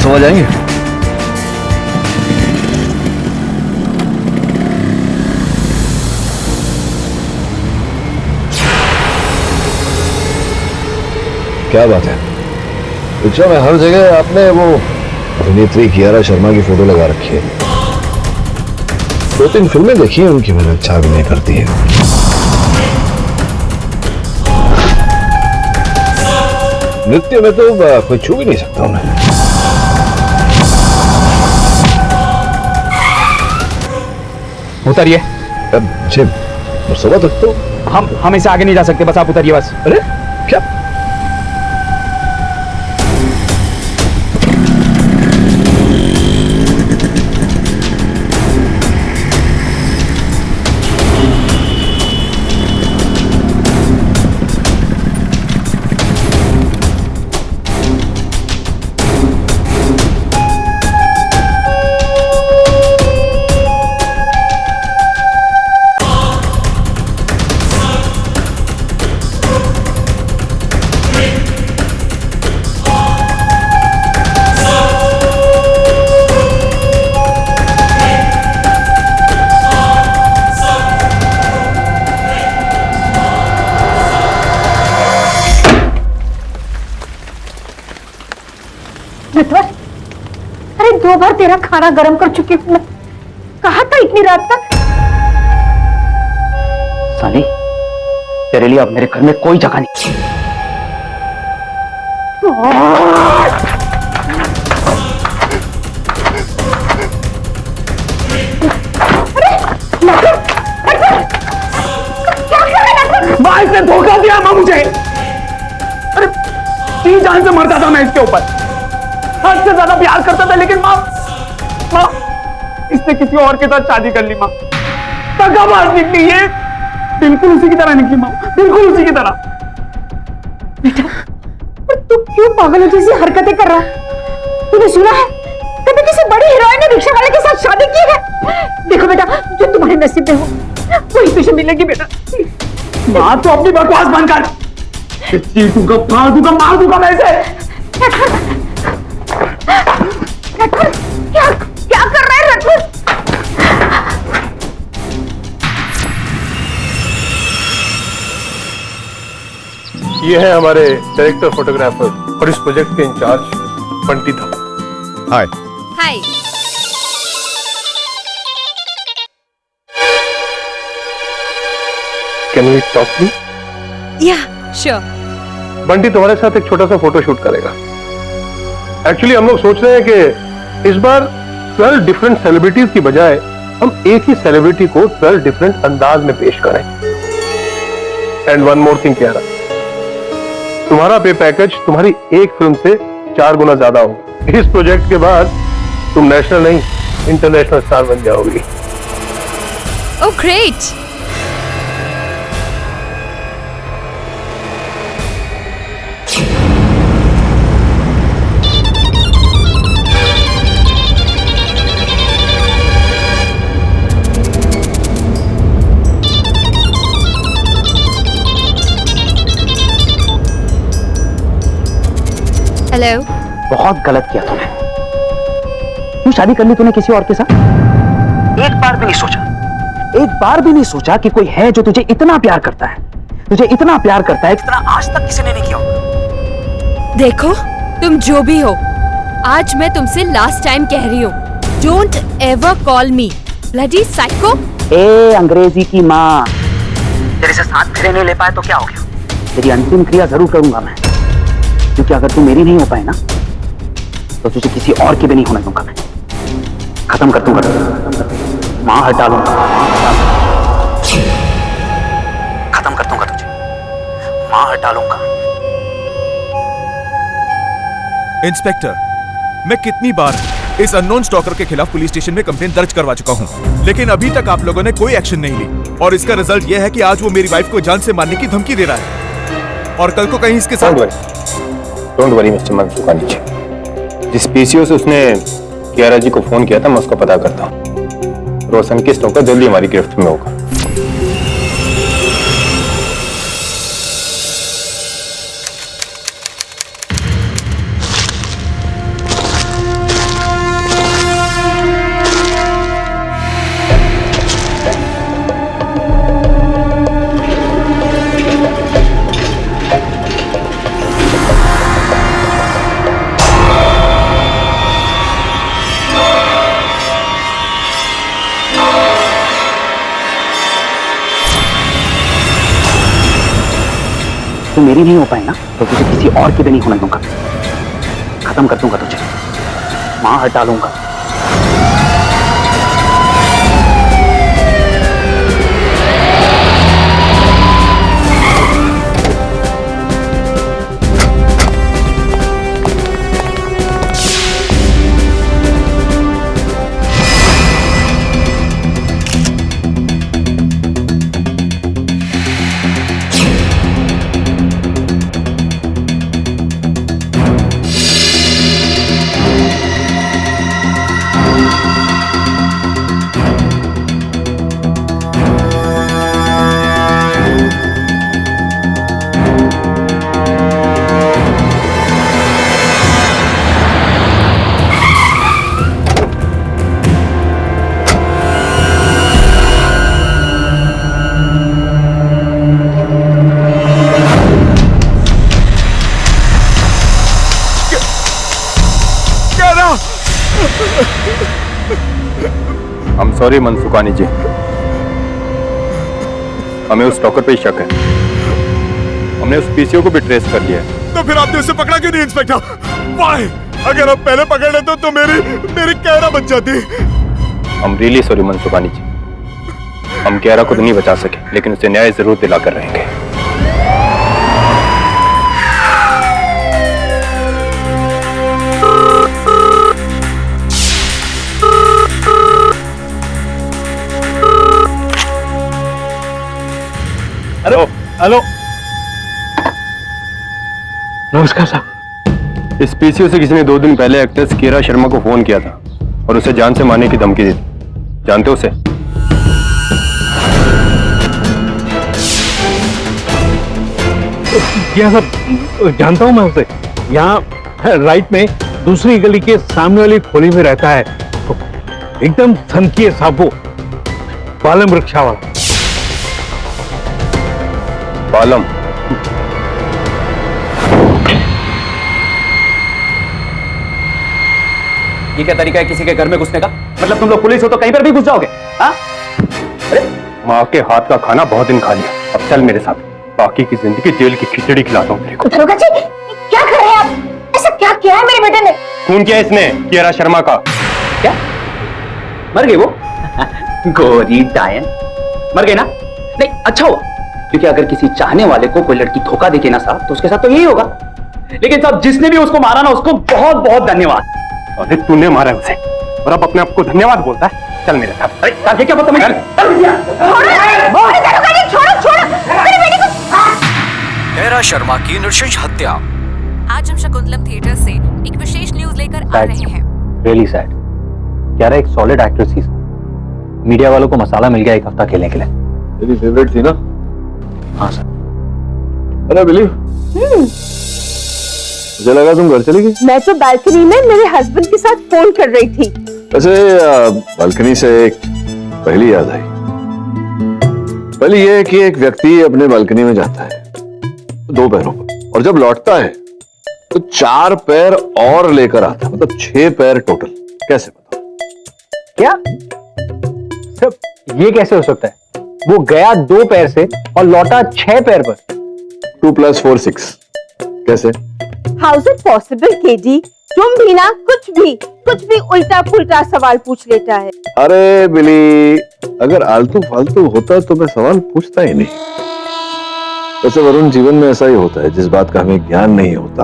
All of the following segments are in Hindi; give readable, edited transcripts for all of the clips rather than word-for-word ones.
सो जाएंगे। क्या बात है पिक्चर में हर जगह आपने वो अभिनेत्री कियारा शर्मा की फोटो लगा रखी है। 2-3 फिल्में देखी हैं उनकी, मैंने अच्छा अभिनय करती है। नृत्य में तो कोई छू भी नहीं सकता उन्हें। उतरिए। जी सुबह तक तो हम इससे आगे नहीं जा सकते, बस आप उतरिए बस। अरे क्या नटवर, अरे 2 बार तेरा खाना गर्म कर चुकी हूं मैं। कहा था इतनी रात तक? साली, तेरे लिए अब मेरे घर में कोई जगह नहीं। माँ, इसने धोखा दिया माँ मुझे। अरे 3 जान से मरता था मैं इसके ऊपर, हद से ज्यादा प्यार करता था, लेकिन माँ इसने किसी और के साथ शादी कर ली। माँ दगाबाज निकली, ये बिल्कुल उसी की तरह निकली। माँ बिल्कुल उसी की तरह। बेटा, पर तू क्यों पागलों जैसी हरकतें कर रहा है? तूने सुना है कभी किसी बड़ी हीरोइन ने रिक्शा वाले के साथ शादी की है? देखो बेटा, जो तुम्हारे नसीब में हो वही तुझे मिलेगी बेटा। माँ तो अपनी बकवास बंद कर, चीटूंगा, फाड़ दूंगा, मार दूंगा मैं इसे। क्या कर रहा है रघुवर? ये है हमारे डायरेक्टर फोटोग्राफर और इस प्रोजेक्ट के इंचार्ज बंटी था। Hi. Hi. Can we talk please? Yeah sure. Bunty तुम्हारे साथ एक छोटा सा फोटो शूट करेगा। एक्चुअली हम लोग सोच रहे हैं कि इस बार 12 डिफरेंट सेलिब्रिटीज की बजाय हम एक ही सेलिब्रिटी को 12 डिफरेंट अंदाज में पेश करें। And one more thing, Kiara, तुम्हारा पे पैकेज तुम्हारी एक फिल्म से 4 गुना ज्यादा होगा। इस प्रोजेक्ट के बाद तुम नेशनल नहीं इंटरनेशनल स्टार बन जाओगी। Oh great. हेलो। बहुत गलत किया तूने। क्यों शादी कर ली तूने किसी और के साथ? एक बार भी नहीं सोचा, एक बार भी नहीं सोचा कि कोई है जो तुझे इतना प्यार करता है, तुझे इतना प्यार करता है जितना आज तक किसी ने नहीं किया होगा। देखो, तुम जो भी हो, आज मैं तुमसे लास्ट टाइम कह रही हूँ, don't ever call me bloody psycho. ए अंग्रेजी की माँ, तेरे से साथ फेरे नहीं ले पाए तो क्या हो गया? तेरी अंतिम क्रिया जरूर करूंगा मैं, क्योंकि अगर तू मेरी नहीं हो पाए ना तो तुझे किसी और की भी नहीं होने दूंगा मैं। खत्म कर दूंगा, माँ हटा लूंगा, खत्म कर दूंगा तुझे, माँ हटा लूंगा। इंस्पेक्टर, मैं कितनी बार इस अननोन स्टॉकर के खिलाफ पुलिस स्टेशन में कंप्लेंट दर्ज करवा चुका हूं, लेकिन अभी तक आप लोगों ने कोई एक्शन नहीं ली, और इसका रिजल्ट यह है कि आज वो मेरी वाइफ को जान से मारने की धमकी दे रहा है, और कल को कहीं इसके साथ। डोंट वरी मिस्टर मनसुखानी जी, जिस पीसीओ से उसने कियारा जी को फोन किया था मैं उसको पता करता हूँ। रोशन के स्टॉकर जल्दी हमारी गिरफ्त में होगा। तू मेरी नहीं हो पाए ना तो तुझे किसी और की भी नहीं होने दूंगा। खत्म कर दूंगा तुझे, वहां हटा लूंगा। सॉरी मनसुखानी जी, हमें उस टॉकर पे ही शक है। हमने उस पीसीओ को भी ट्रेस कर लिया है। तो फिर आपने उसे पकड़ा क्यों नहीं इंस्पेक्टर? वाई? अगर आप पहले पकड़ लेते तो मेरी कैरा बच जाती। हम रियली सॉरी मनसुखानी जी, हम कैरा को तो नहीं बचा सके लेकिन उसे न्याय जरूर दिलाकर रहेंगे। हेलो, नमस्कार साहब। इस पीसीओ से किसी ने 2 दिन पहले एक्ट्रेस कीरा शर्मा को फोन किया था और उसे जान से मारने की धमकी दी थी। जानते हो उसे? साहब जानता हूँ मैं उसे। यहाँ राइट में दूसरी गली के सामने वाली खोली में रहता है, एकदम धमकी है साहब वो, बालम रिक्शा वाला। बालम? ये क्या तरीका है किसी के घर में घुसने का? मतलब तुम लोग पुलिस हो तो कहीं पर भी घुस जाओगे? हाँ? अरे माँ के हाथ का खाना बहुत दिन खा लिया, अब चल मेरे साथ, बाकी की जिंदगी जेल की खिचड़ी खिलाता हूँ तेरे को। दरोगा जी, क्या कर रहे हैं आप? ऐसा क्या किया है मेरे बेटे ने? खून किया इसने कीरा शर्मा का। क्या मर गई वो? गोरी डायन मर गई ना? नहीं, अच्छा हुआ, क्योंकि अगर किसी चाहने वाले को कोई लड़की धोखा देके ना साहब तो उसके साथ तो यही होगा। लेकिन साहब जिसने भी उसको मारा ना उसको बहुत बहुत धन्यवाद। अरे तूने मारा है उसे और अब अपने आप को धन्यवाद बोलता है। चल मेरे साथ। अरे क्या पता कीरा शर्मा की नृशंस हत्या। आज हम शकुंतलम थिएटर से एक विशेष न्यूज लेकर आ रहे हैं। Really sad. कीरा एक सॉलिड एक्ट्रेस थी, मीडिया वालों को मसाला मिल गया 1 हफ्ता खेलने के लिए। तेरी फेवरेट थी ना? हाँ सर। अरे बिली, मुझे लगा तुम घर चली गई। मैं तो बालकनी में मेरे हस्बैंड के साथ फोन कर रही थी। वैसे बालकनी से एक पहली याद आई। पहली ये है कि एक व्यक्ति अपने बालकनी में जाता है 2 पैरों पर, और जब लौटता है तो 4 पैर और लेकर आता है, मतलब 6 पैर टोटल। कैसे बताओ? क्या सब ये कैसे हो सकता है? वो गया 2 पैर से और लौटा 6 पैर पर। 2 + 4 6 कैसे? How is it possible KG? तुम भी ना कुछ भी उल्टा पुल्टा सवाल पूछ लेता है। अरे बिली, अगर आलतू फालतू होता तो मैं सवाल पूछता ही नहीं। वैसे वरुण, जीवन में ऐसा ही होता है, जिस बात का हमें ज्ञान नहीं होता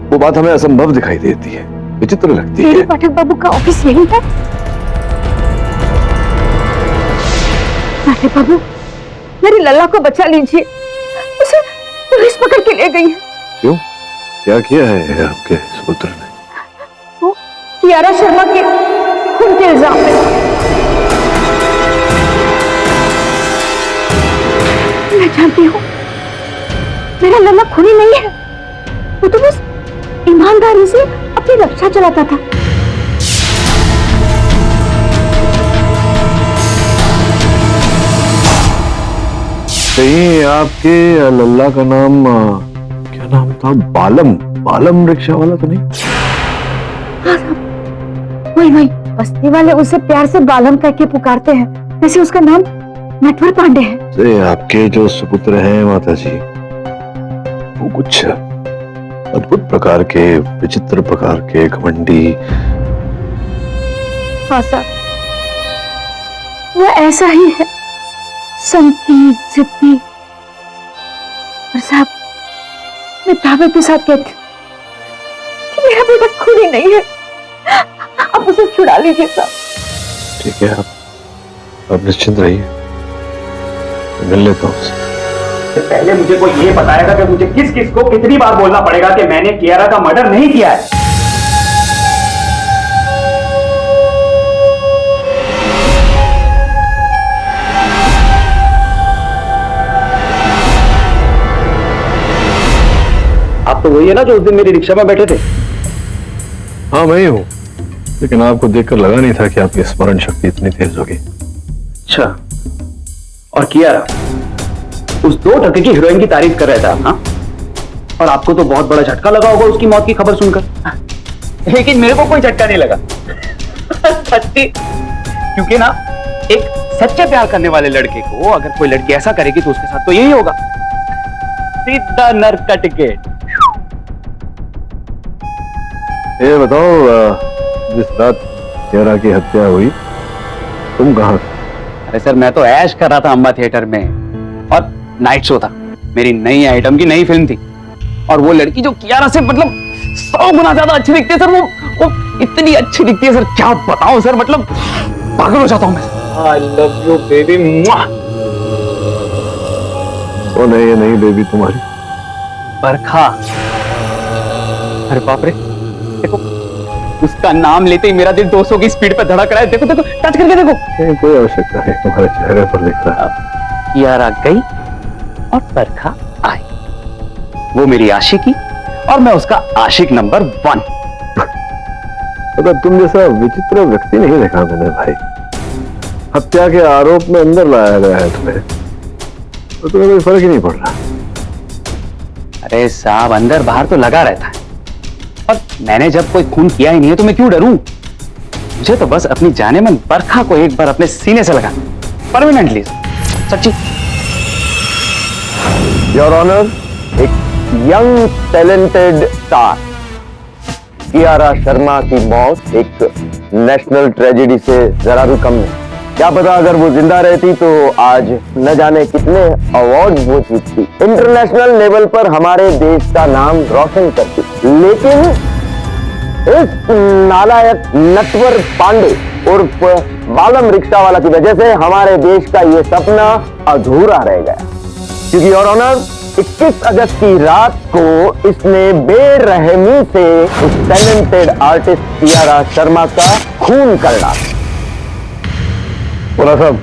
वो बात हमें असंभव दिखाई देती है, विचित्र लगती है। पाठक बाबू का ऑफिस यही है। पाठक बाबू, मेरी लल्ला को बचा लीजिए, उसे पुलिस पकड़ के ले गई है। क्यों? क्या किया है आपके पुत्र ने? वो कीरा शर्मा के खून के इल्जाम में। मैं जानती हूँ मेरा लल्ला खूनी नहीं है, वो तो बस ईमानदारी से अपनी रक्षा चलाता था। कहीं आपके लल्ला का नाम क्या नाम था? बालम रिक्शा वाला तो नहीं? हाँ साहब, वही बस्ती वाले उसे प्यार से बालम कह के पुकारते हैं, वैसे उसका नाम नटवर पांडे है। आपके जो सुपुत्र हैं माता जी, वो कुछ अद्भुत प्रकार के, विचित्र प्रकार के, घमंडी। हाँ साहब, वो ऐसा ही है, संकीर्ण, जिद्दी। और साहब, मैं दावे के साथ कहती हूँ कि मेरा बेटा खून ही नहीं है। आप उसे छुड़ा लीजिए साहब। ठीक है, आप निश्चिंत रहिए, मैं मिल लेता हूँ उससे। पहले मुझे कोई ये बताएगा कि मुझे किस किस को कितनी बार बोलना पड़ेगा कि मैंने कियारा का मर्डर नहीं किया है। आप तो वही है ना जो उस दिन मेरी रिक्शा में बैठे थे? हाँ, मैं ही हूँ, लेकिन आपको देखकर लगा नहीं था कि आपकी स्मरण शक्ति इतनी तेज होगी। अच्छा, और कियारा उस 2 टके की हीरोइन की तारीफ कर रहे थे आप? हाँ, और आपको तो बहुत बड़ा झटका लगा होगा उसकी मौत की खबर सुनकर। लेकिन मेरे को कोई झटका नहीं लगा। सच्ची, क्योंकि ना एक सच्चे प्यार करने वाले लड़के को अगर कोई लड़की ऐसा करेगी तो उसके साथ तो यही होगा, सीधा नर्क का टिकट। ये बताओ, जिस रात कियारा की हत्या हुई तुम कहाँ थे? अरे सर, मैं तो ऐश कर रहा था अम्बा थिएटर में, और नाइट शो था, मेरी नई आइटम की नई फिल्म थी। और वो लड़की जो कियारा से मतलब 100 गुना ज्यादा अच्छी दिखती है सर, वो इतनी अच्छी दिखती है सर, क्या बताऊं सर, मतलब पागल हो जाता हूं मैं। आई लव यू बेबी। वो नहीं, ये नहीं बेबी तुम्हारी, बरखा। अरे बाप रे, देखो उसका नाम लेते ही मेरा दिल 200 की स्पीड पे धड़क रहा है। देखो देखो, टच करके देखो। कोई आवश्यकता नहीं, तुम्हारे चेहरे पर दिख रहा है। कियारा गई और बरखा आई, वो मेरी आशिकी और मैं उसका आशिक नंबर 1। मतलब तुम जैसा विचित्र व्यक्ति नहीं देखा मैंने भाई। हत्या के आरोप में अंदर लाया गया है तुम्हें, तो तुम्हें कोई फर्क ही नहीं पड़ रहा। अरे साहब, अंदर बाहर तो लगा रहता है, और मैंने जब कोई खून किया ही नहीं है तो मैं क्यों डरूं? मुझे तो बस अपनी जाने मन बरखा को एक बार अपने सीने से लगा, परमानेंटली। सच्ची। योर ऑनर, एक young talented star Kiara Sharma की मौत एक नेशनल ट्रेजेडी से जरा भी कम नहीं। क्या पता अगर वो जिंदा रहती तो आज न जाने कितने अवार्ड वो जीतती, इंटरनेशनल लेवल पर हमारे देश का नाम रोशन करती। लेकिन इस नालायक नटवर पांडे उर्फ बालम रिक्शा वाला की वजह से हमारे देश का ये सपना अधूरा रह गया, क्योंकि योर ऑनर 21 अगस्त की रात को इसने बेरहमी से उस टैलेंटेड आर्टिस्ट कियारा शर्मा का खून कर डाला। बोला साहब,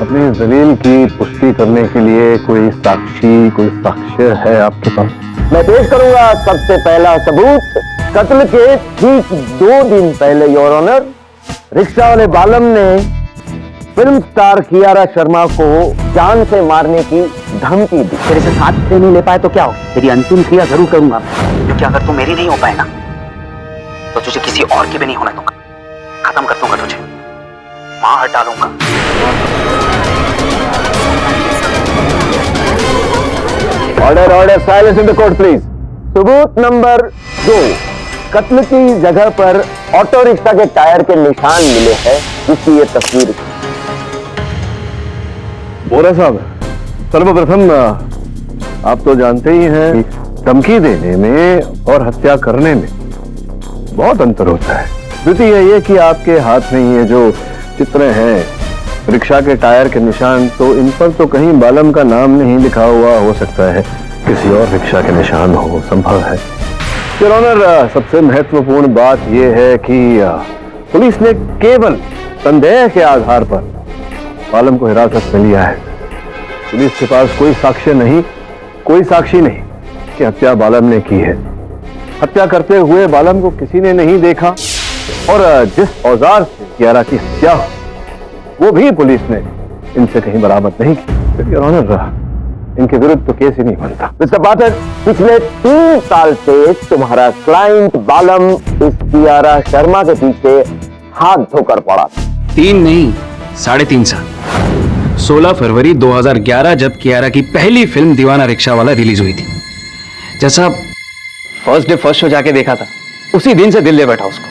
अपनी दलील की पुष्टि करने के लिए कोई साक्षी, कोई साक्ष्य है आपके पास? मैं पेश करूंगा सबसे पहला सबूत। कत्ल के ठीक 2 दिन पहले योर ऑनर, रिक्शा वाले बालम ने फिल्म स्टार कियारा शर्मा को जान से मारने की धमकी दी। तेरे से साथ से नहीं ले पाए तो क्या हो, तेरी अंतिम क्रिया जरूर करूंगा, क्योंकि अगर तू मेरी नहीं हो पाए ना तो तुझे किसी और की भी नहीं होने दूंगा, खत्म कर दूंगा तुझे, मार डालूंगा। Order, order, silence in the court please. सबूत नंबर 2, कत्ल की जगह पर ऑटो रिक्शा के टायर के निशान मिले हैं, जिसकी ये तस्वीर। बोरा साहब, सर्वप्रथम आप तो जानते ही हैं धमकी देने में और हत्या करने में बहुत अंतर होता है। द्वितीय ये कि आपके हाथ में ये जो चित्र हैं, रिक्शा के टायर के निशान, तो इन पर तो कहीं बालम का नाम नहीं लिखा हुआ, हो सकता है किसी और रिक्शा के निशान हो, संभव है। योर ऑनर, सबसे महत्वपूर्ण बात यह है कि पुलिस ने केवल संदेह के आधार पर बालम को हिरासत में लिया है। पुलिस के पास कोई साक्ष्य नहीं, कोई साक्षी नहीं कि हत्या बालम ने की है। हत्या करते हुए बालम को किसी ने नहीं देखा, और जिस औजार से कियारा की हत्या वो भी पुलिस ने इनसे कहीं बरामद नहीं की। योर ऑनर, इनके विरुद्ध तो केस ही नहीं बनता। मिस्टर पाठक, पिछले 3 साल से तुम्हारा क्लाइंट बालम इस कियारा शर्मा के पीछे हाथ धोकर पड़ा। 3 नहीं, 3.5 साल। 16 फरवरी 2011 जब कियारा की पहली फिल्म दीवाना रिक्शा वाला रिलीज हुई थी। जैसा फर्स्ट डे फर्स्ट शो जाके देखा था, उसी दिन से दिल ले बैठा उसको।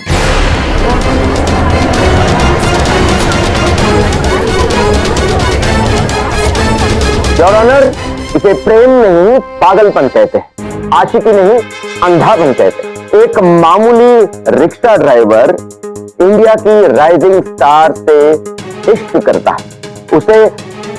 योर ऑनर, इसे प्रेम नहीं पागलपन कहते हैं, आशिकी नहीं अंधापन कहते हैं। एक मामूली रिक्शा ड्राइवर इंडिया की राइजिंग स्टार से इश्क करता है, उसे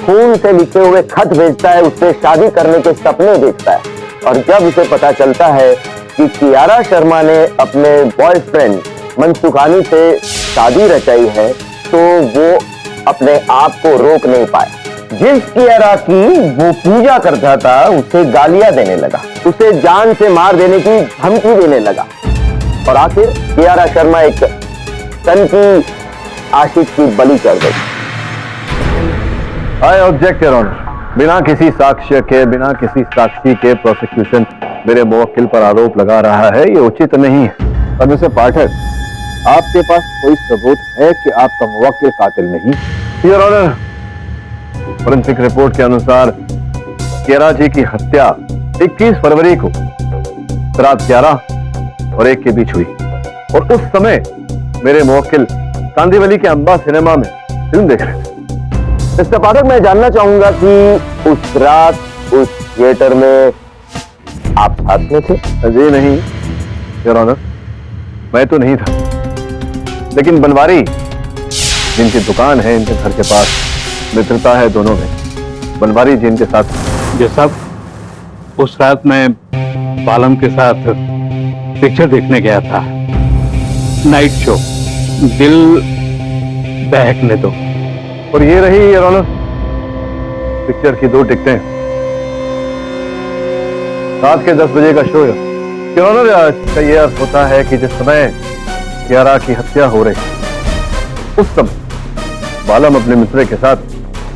खून से लिखे हुए खत भेजता है, उससे शादी करने के सपने देखता है, और जब उसे पता चलता है कि कियारा शर्मा ने अपने बॉयफ्रेंड मनसुखानी से शादी रचाई है, तो वो अपने आप को रोक नहीं पाया। जिस कियारा की वो पूजा करता था, उसे गालियां देने लगा, उसे जान से मार देने की धमकी देने लगा, और आखिर कियारा शर्मा एक सन की आशिक की बलि चढ़ गई। I object your honour. बिना किसी साक्ष्य के, बिना किसी साक्षी के प्रोसिक्यूशन मेरे मुवक्किल पर आरोप लगा रहा है, ये उचित नहीं है। और मिस्टर पाठक, आपके पास कोई सबूत है कि आपका मुवक्किल कातिल नहीं? योर ऑनर, फोरेंसिक रिपोर्ट के अनुसार कियारा जी की हत्या 21 फरवरी को रात 11 और 1 के बीच हुई, और उस समय मेरे मुवक्किल कांदीवली के अंबा सिनेमा में फिल्म देख रहे थे। मिस्टर पाठक, मैं जानना चाहूंगा कि उस रात उस थिएटर में आप साथ में थे? जी नहीं योर ऑनर, मैं तो नहीं था, लेकिन बनवारी जिनकी दुकान है इनके घर के पास, मित्रता है दोनों में, बनवारी जी इनके साथ। ये सब उस रात मैं बालम के साथ पिक्चर देखने गया था, नाइट शो, दिल बहकने दो। और ये रही योर ऑनर पिक्चर की 2 टिकटें। रात के 10 बजे का शो है योर ऑनर। इसका ये अर्थ होता है कि जिस समय कियारा की हत्या हो रही, उस समय बालम अपने मित्र के साथ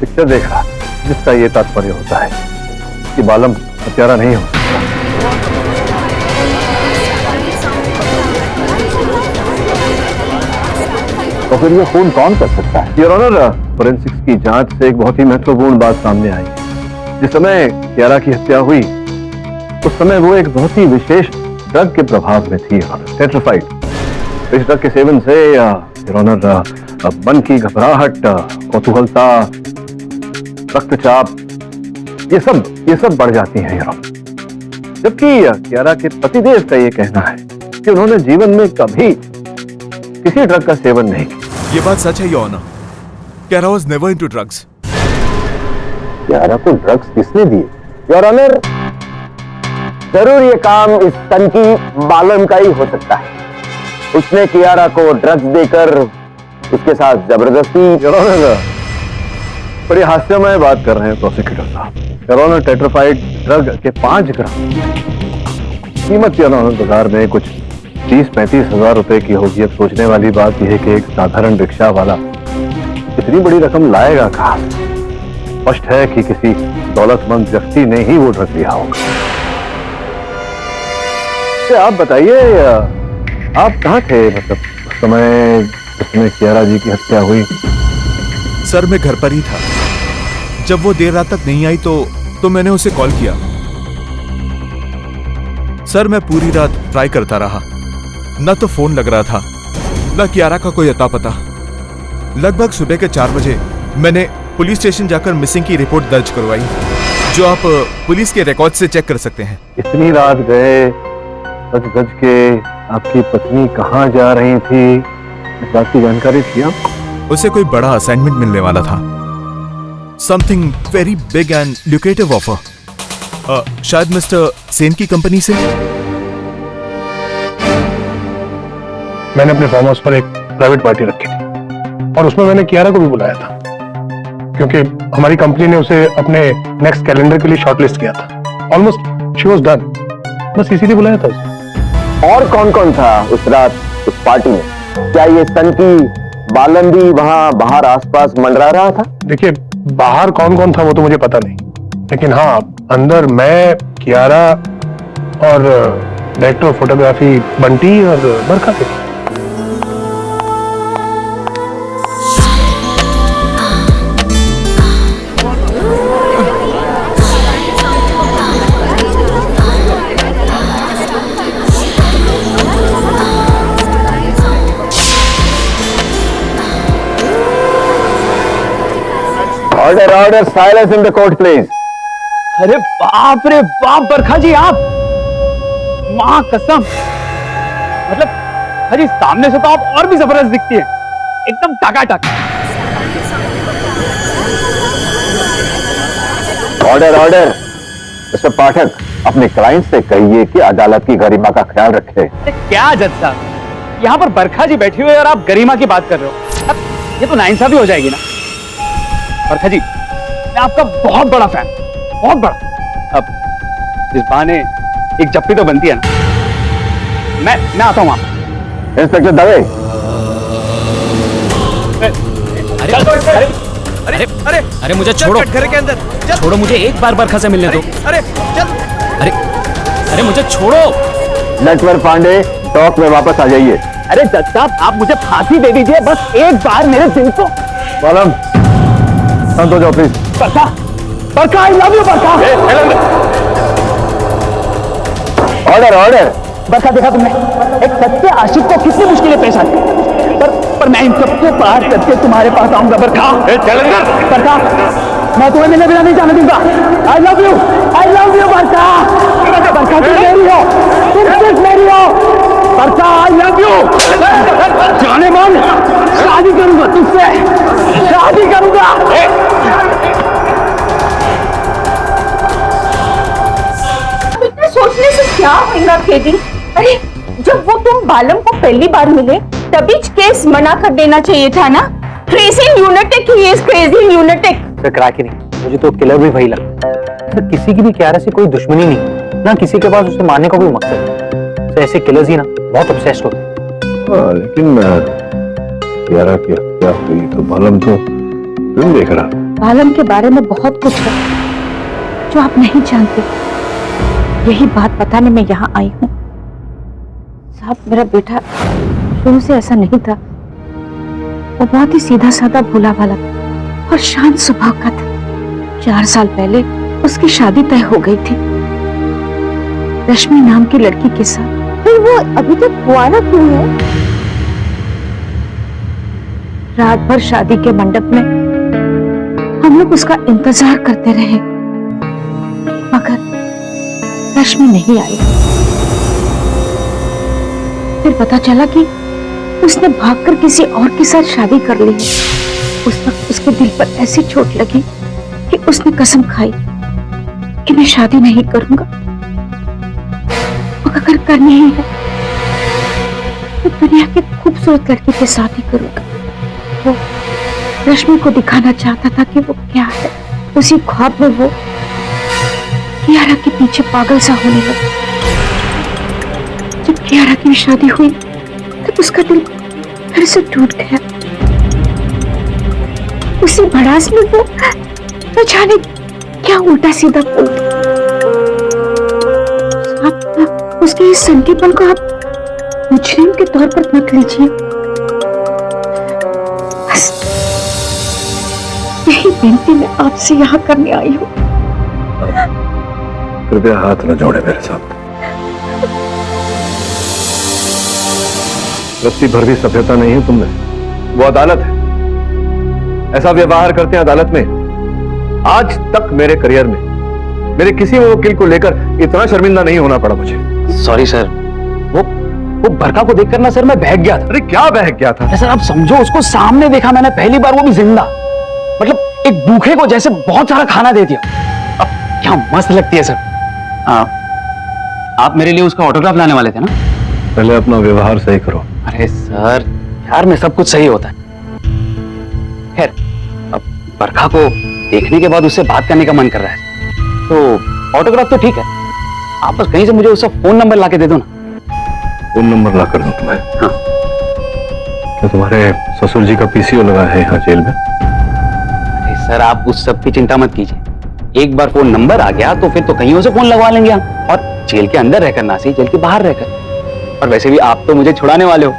पिक्चर देख रहा, जिसका ये तात्पर्य होता है कि बालम हत्यारा नहीं हो सकता। तो फिर ये खून कौन कर सकता है? योर ऑनर, फोरेंसिक्स की जांच से एक बहुत ही महत्वपूर्ण बात सामने आई है। जिस समय कियारा की हत्या हुई, उस समय वो एक बहुत ही विशेष ड्रग के प्रभाव में थी, टेट्राफाइड। इस ड्रग के सेवन से योर ऑनर मन की घबराहट, कौतूहलता, रक्तचाप, ये सब बढ़ जाती हैं योर ऑनर। जबकि कियारा के पतिदेव का ये कहना है कि उन्होंने जीवन में कभी किसी ड्रग का सेवन नहीं किया। ये बात सच है your honour. Kiara was never into drugs. Kiara को ड्रग्स किसने दिए? योर ऑनर, जरूर ये काम इस सन की बालम का ही हो सकता है। उसने कियारा को ड्रग्स देकर उसके साथ जबरदस्ती। योर ऑनर, बड़ी हास्यमय बात कर रहे हैं प्रोसिक्यूटर साहब। योर ऑनर, टेट्राफाइड ड्रग के 5 ग्राम कीमत योर ऑनर बाजार में कुछ 30-35 हजार रुपए की होगी। अब सोचने वाली बात यह है कि एक साधारण रिक्शा वाला इतनी बड़ी रकम लाएगा कहां? स्पष्ट है कि किसी दौलतमंद व्यक्ति ने ही वो ड्रग लिया होगा। आप बताइए, आप कहाँ थे मतलब उस समय जिसमें कियारा जी की हत्या हुई? सर, मैं घर पर ही था। जब वो देर रात तक नहीं आई तो मैंने उसे कॉल किया। सर, मैं पूरी रात ट्राई करता रहा, न तो फोन लग रहा था, न कियारा का कोई अता पता। लगभग सुबह के 4 बजे मैंने पुलिस स्टेशन जाकर मिसिंग की रिपोर्ट दर्ज करवाई, जो आप पुलिस के रिकॉर्ड से चेक कर सकते हैं। इतनी रात गए, सज-धज के आपकी पत्नी कहाँ जा रही थी, इस बात की जानकारी थी आप? उसे कोई बड़ा असाइनमेंट मिलने वाला था, something very big and lucrative offer. शायद मिस्टर सेन की कंपनी से। मैंने अपने फार्म हाउस पर एक प्राइवेट पार्टी रखी थी, और उसमें मैंने कियारा को भी बुलाया था, क्योंकि हमारी कंपनी ने उसे अपने नेक्स्ट कैलेंडर के लिए शॉर्टलिस्ट किया था। ऑलमोस्ट शी वाज डन, बस इसीलिए बुलाया था उसे। और कौन कौन था उस रात उस पार्टी में? क्या ये सन की बालम भी वहां बाहर आसपास मंडरा रहा था? देखिए, बाहर कौन कौन था वो तो मुझे पता नहीं, लेकिन हाँ, अंदर मैं, कियारा और डायरेक्टर ऑफ फोटोग्राफी बंटी और बरखा थे। Order order silence in the court please. अरे बाप रे बाप बरखा जी, आप मां कसम, मतलब अरे सामने से तो आप और भी जबरदस्त दिखती है, एकदम टकाटक। ऑर्डर ऑर्डर मिस्टर पाठक, अपने क्लाइंट से कहिए कि अदालत की गरिमा का ख्याल रखे। क्या जज साहब, यहाँ पर बरखा जी बैठी हुई है और आप गरिमा की बात कर रहे हो, अब ये तो नाइंसाफी हो जाएगी ना। बरखा जी, मैं आपका बहुत बड़ा फैन, बहुत बड़ा। अब इस बहाने एक जप्पी तो बनती है ना। मैं आता हूं वहां। इंस्पेक्टर दवे। अरे मुझे छोड़ो, घर के अंदर छोड़ो, मुझे एक बार बरखा से मिलने दो। अरे मुझे छोड़ो। नटवर पांडे, टॉक में वापस आ जाइए। अरे जज साहब, आप मुझे फांसी दे दीजिए, बस एक बार मेरे दिल को। बालम, शांत हो जाओ please. Barkha, Barkha, I love you Barkha. Order order. Barkha, देखा तुमने एक सच्चे आशिक को कितनी मुश्किलें पेश आती, पर मैं इन सबको पार करके तुम्हारे पास आऊंगा बरखा। बरखा, मैं तुम्हें मिलने बिना नहीं जाने दूंगा। आई लव यू बरखा। बरखा, तुम मेरी हो, तुम सिर्फ मेरी हो बरखा। I love you. जाने मन, शादी करूंगा तुझसे, शादी करूंगा। इतने सोचने से क्या होगा केडी? अरे जब वो तुम बालम को पहली बार मिले तभी केस मना कर देना चाहिए था ना। Crazy lunatic, he is crazy lunatic. टकरा के नहीं, मुझे तो किलर भी वही लगता है। तो किसी की भी क्यारा से कोई दुश्मनी नहीं, ना किसी के पास उसे मारने का कोई मकसद। तो ऐसे किलर्स ही ना बहुत ऑब्सेस्ड होते हैं। लेकिन क्यारा की हत्या हुई तो बालम तो फिल्म देख रहा। बालम के बारे में बहुत कुछ है जो आप नहीं जानते, यही बात बताने में यहाँ आई हूँ। साहब, मेरा बेटा शुरू से ऐसा नहीं था, वो बहुत ही सीधा साधा भोला भाला और शांत स्वभाव का था। 4 साल पहले उसकी शादी तय हो गई थी रश्मि नाम की लड़की के साथ। फिर वो अभी तक कुंवारा क्यों है? रात भर शादी के मंडप में हम लोग उसका इंतजार करते रहे, मगर रश्मि नहीं आई। फिर पता चला कि उसने भागकर किसी और के साथ शादी कर ली है। उस वक्त उसके दिल पर ऐसी चोट लगी कि उसने कसम खाई कि मैं शादी नहीं करूंगा, और अगर करनी ही है तो दुनिया की खूबसूरत लड़की के साथ ही करूंगा। वो रश्मि को दिखाना चाहता था कि वो क्या है। उसी ख्वाब में वो कियारा के पीछे पागल सा होने लगा। जब कियारा की शादी हुई तब उसका दिल फिर से टूट गया। उसी भड़ास में वो न जाने क्या उल्टा सीधा बोल दिया। आप उसके इस संकीपन को आप मुजरिम के तौर पर मत लीजिए। बस यही बेनती मैं आपसे यहाँ करने आई हूँ। कृपया हाथ न जोड़े मेरे साथ। रत्ती भर भी सभ्यता नहीं है तुमने। वो अदालत है, ऐसा व्यवहार करते हैं अदालत में। आज तक मेरे करियर में मेरे किसी वकील को लेकर इतना शर्मिंदा नहीं होना पड़ा मुझे। सॉरी सर, वो बरखा को देखकर ना सर मैं बहक गया था। अरे क्या बहक गया था? सर आप समझो, उसको सामने देखा मैंने पहली बार, वो भी जिंदा। मतलब एक भूखे को जैसे बहुत सारा खाना दे दिया। अब क्या मस्त लगती है सर। आप मेरे लिए उसका ऑटोग्राफ लाने वाले थे ना? पहले अपना व्यवहार सही करो। अरे सर, प्यार में सब कुछ सही होता है। खैर, अब बरखा को देखने के बाद उससे बात करने का मन कर रहा है, तो ऑटोग्राफ तो ठीक है, आप बस कहीं से मुझे उसका फोन नंबर लाके दे दो ना। फोन नंबर ला कर दूं तुम्हें? हाँ। तो तुम्हारे ससुर जी का पीसीओ लगा है यहाँ जेल में? अरे सर, आप उस सब की चिंता मत कीजिए। एक बार फोन नंबर आ गया तो फिर तो कहीं से फोन लगवा लेंगे हम, और जेल के अंदर रहकर ना सही, जेल के बाहर रहकर। और वैसे भी आप तो मुझे छुड़ाने वाले हो,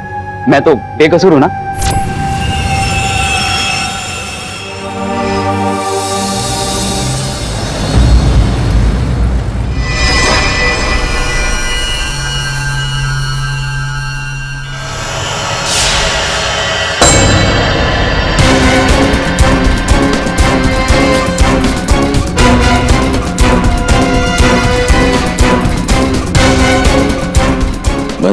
मैं तो बेकसूर हूं ना।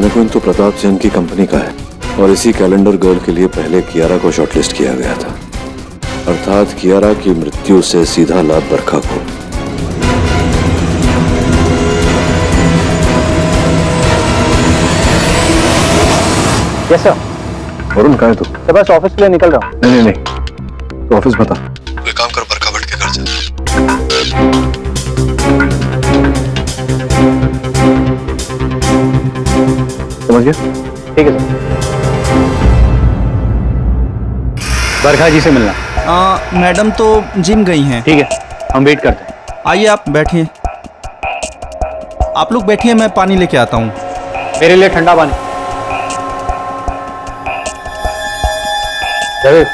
मैनेक्विन तो प्रताप सेन की कंपनी का है और इसी कैलेंडर गर्ल के लिए पहले कियारा को शॉर्टलिस्ट किया गया था, अर्थात कियारा की मृत्यु से सीधा लाभ बरखा को। Yes sir. वरुण कहाँ है तू? सर बस ऑफिस के लिए निकल रहा हूँ। नहीं तो ऑफिस बता। कोई काम कर, बरखा भट्ट के घर जा। समझ गया? ठीक है सर। बरखा जी से मिलना। मैडम तो जिम गई हैं। ठीक है, हम वेट करते हैं। आइए आप बैठिए। आप लोग बैठिए, मैं पानी लेके आता हूँ। मेरे लिए ठंडा पानी। जावेद,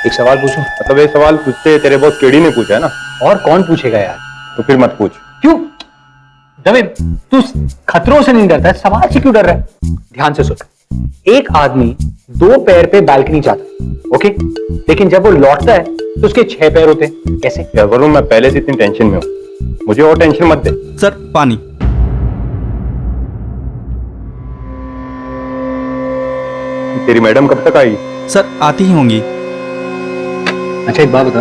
एक सवाल पूछूं? मतलब ये सवाल तुझसे तेरे बॉस केडी ने पूछा है ना? और कौन पूछेगा यार? तो फिर मत पूछ। क्यों? जावेद, तू खतरों से नहीं डरता है, सवाल से क्यों डर रहा है? ध्यान से सुन। एक आदमी 2 पैर पे बालकनी जाता है, ओके, लेकिन जब वो लौटता है तो उसके 6 पैर होते हैं। कैसे? यार वरुण, मैं पहले से इतनी टेंशन में हूँ, मुझे और टेंशन मत दे। सर पानी। तेरी मैडम कब तक आई? सर आती ही होंगी। अच्छा एक बात बता,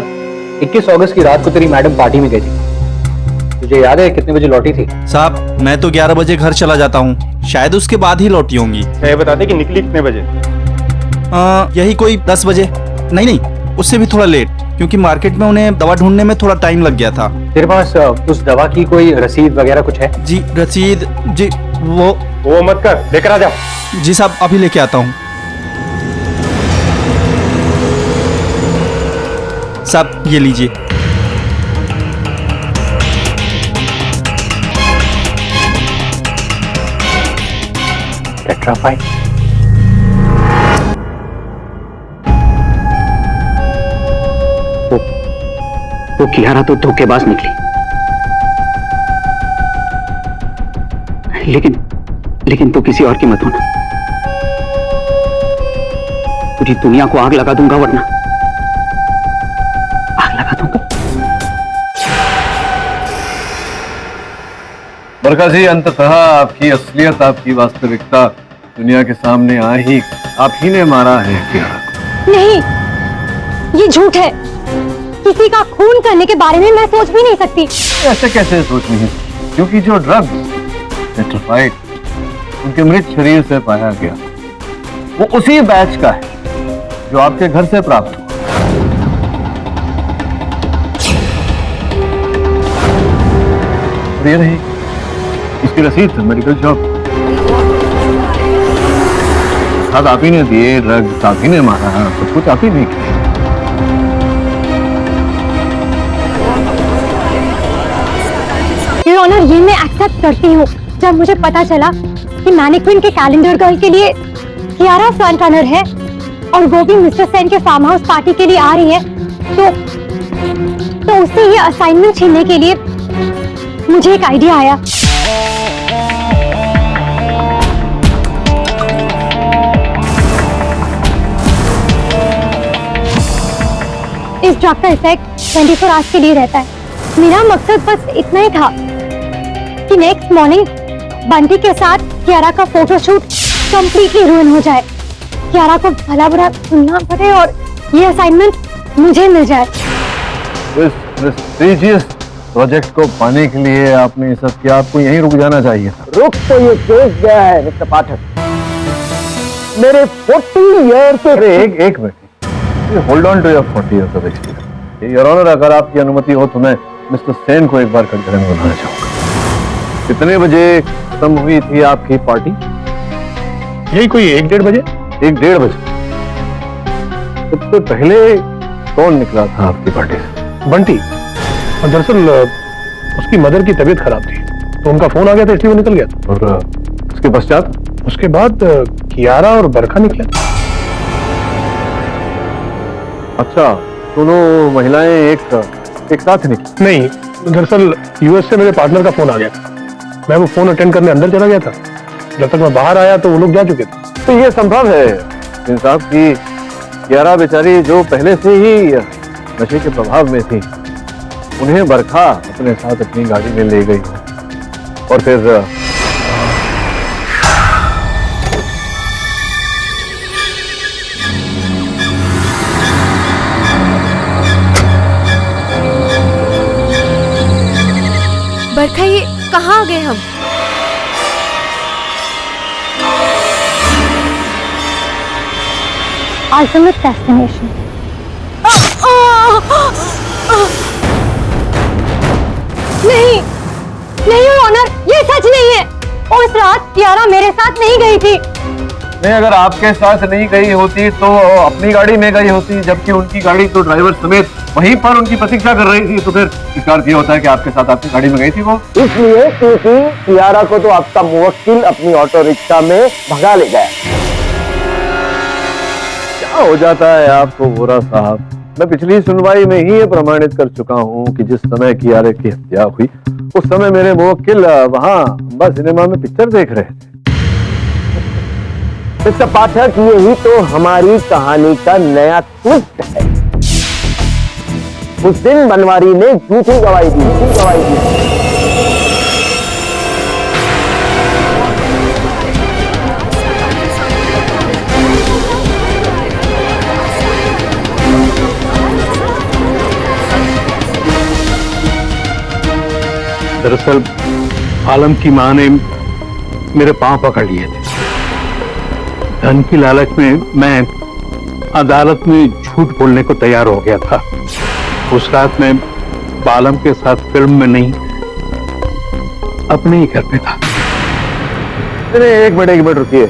21 अगस्त की रात को तेरी मैडम पार्टी में गई थी, तुझे याद है कितने बजे लौटी थी? साहब मैं तो 11 बजे घर चला जाता हूँ, शायद उसके बाद ही लौटी होंगी। ये बता दे कि निकली कितने बजे? यही कोई 10 बजे। नहीं, उससे भी थोड़ा लेट, क्योंकि मार्केट में उन्हें दवा ढूंढने में थोड़ा टाइम लग गया था। तेरे पास उस दवा की कोई रसीद वगैरह कुछ है? जी रसीद, जी वो मत कर, लेकर आ जा। जी साहब अभी लेके आता हूँ। साहब ये लीजिए। टेट्राफाइन। वो कियारा तो धोखेबाज निकली, लेकिन तू किसी और की मत होना। पूरी दुनिया को आग लगा दूंगा, वरना आग लगा दूंगा। बरखा जी, अंततः आपकी असलियत, आपकी वास्तविकता दुनिया के सामने आ ही, आप ही ने मारा है कियारा को। नहीं, ये झूठ है। किसी का खून करने के बारे में मैं सोच भी नहीं सकती। ऐसे कैसे सोच नहीं, क्योंकि जो ड्रग टेट्राफाइड उनके मृत शरीर से पाया गया वो उसी बैच का है जो आपके घर से प्राप्त हुआ। और ये नहीं, इसकी रसीद मेडिकल शॉप, साथ आप ही ने दिए, ड्रग आप ही ने मारा, सब कुछ आप ही नहीं किया। योर ऑनर, ये मैं एक्सेप्ट करती हूँ। जब मुझे पता चला कि मैनेक्विन के कैलेंडर गर्ल के लिए कियारा फ्रंट रनर है और वो भी मिस्टर सेन के फार्म हाउस पार्टी के लिए आ रही है, तो उससे ये असाइनमेंट छीनने के लिए मुझे एक आइडिया आया। इस ड्रग का इफेक्ट 24 आवर्स के लिए रहता है। मेरा मकसद बस इतना ही था कि नेक्स्ट मॉर्निंग बंटी के साथ कियारा का फोटोशूट कंप्लीटली रुइन हो जाए, कियारा को भला बुरा सुनना पड़े और ये असाइनमेंट मुझे मिल जाए। इस प्रेस्टीजियस प्रोजेक्ट को पाने के लिए आपने सब किया, आपको यहीं रुक जाना चाहिए था। रुक तो ये केस गया है मिस्टर पाठक, मेरे 40 ईयर्स से। एक minute, hold on to your 40 years of experience. Your honour, अगर आपकी अनुमति हो तो मैं मिस्टर सेन को एक बार कटघरे में बुलाना चाहूंगा। कितने बजे खत्म हुई थी आपकी पार्टी? यही कोई 1-1:30 बजे। 1-1:30 बजे। सबसे पहले कौन निकला था आपकी पार्टी से? बंटी। और दरअसल उसकी मदर की तबीयत खराब थी, तो उनका फोन आ गया था, इसलिए वो निकल गया था। और उसके पश्चात? उसके बाद कियारा और बरखा निकले। अच्छा, दोनों महिलाएं एक साथ निकली? नहीं, दरअसल यूएस से मेरे पार्टनर का फोन आ गया था, मैं वो फोन अटेंड करने अंदर चला गया था। जब तक मैं बाहर आया तो वो लोग जा चुके थे। तो ये संभव है साहब की कियारा बेचारी जो पहले से ही नशे के प्रभाव में थी, उन्हें बरखा अपने साथ अपनी गाड़ी में ले गई और फिर बरखा, ये कहाँ आ गए हम? Ultimate destination. नहीं नहीं ऑनर, ये सच नहीं है। उस रात कियारा मेरे साथ नहीं गई थी। नहीं, अगर आपके साथ नहीं गई होती तो अपनी गाड़ी में गई होती, जबकि उनकी गाड़ी तो ड्राइवर समेत वहीं पर उनकी प्रतीक्षा कर रही थी। तो फिर इसका अर्थ ये होता है कि आपके साथ आपकी गाड़ी में गई थी वो। इसलिए क्योंकि कियारा को तो आपका मुवक्किल अपनी ऑटो रिक्शा में भगा ले गया। क्या हो जाता है आपको वोरा साहब? मैं पिछली सुनवाई में ही ये प्रमाणित कर चुका हूँ कि जिस समय कियारे की हत्या हुई उस समय मेरे मुवक्किल वहाँ अंबा सिनेमा में पिक्चर देख रहे थे। मिस्टर पाठक, यही तो हमारी कहानी का नया ट्विस्ट है। उस दिन बनवारी ने झूठी गवाही दी। दरअसल आलम की मां ने मेरे पांव पकड़ लिए थे। धन की लालच में मैं अदालत में झूठ बोलने को तैयार हो गया था। उस रात मैं बालम के साथ फिल्म में नहीं, अपने ही घर में था। एक मिनट रुकिए।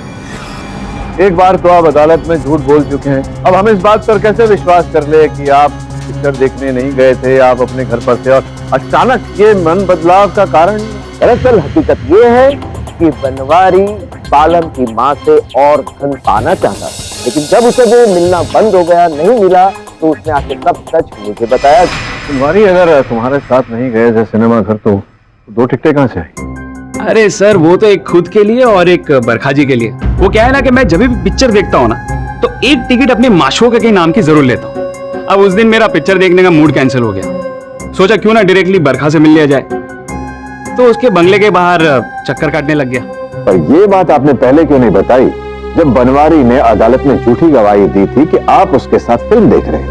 एक बार तो आप अदालत में झूठ बोल चुके हैं, अब हम इस बात पर कैसे विश्वास कर ले कि आप पिक्चर देखने नहीं गए थे, आप अपने घर पर थे और अचानक ये मन बदलाव का कारण? दरअसल हकीकत ये है कि बनवारी बालम की मां से और धन पाना चाहता था, लेकिन जब उसे वो मिलना बंद हो गया, नहीं मिला, तो उसने आके सब सच मुझे बताया। बनवारी अगर तुम्हारे साथ नहीं गए थे सिनेमा घर तो 2 टिकटें कहां से आई? अरे सर, वो तो एक खुद के लिए और एक बरखा जी के लिए। वो क्या है ना कि मैं जब भी पिक्चर देखता हूँ ना तो एक टिकट अपने माशूका के नाम की जरूर लेता हूँ। अब उस दिन मेरा पिक्चर देखने का मूड कैंसिल हो गया। सोचा क्यों ना डायरेक्टली बरखा से मिल लिया जाए, तो उसके बंगले के बाहर चक्कर काटने लग गया। पर ये बात आपने पहले क्यों नहीं बताई, जब बनवारी ने अदालत में झूठी गवाही दी थी कि आप उसके साथ फिल्म देख रहे हैं?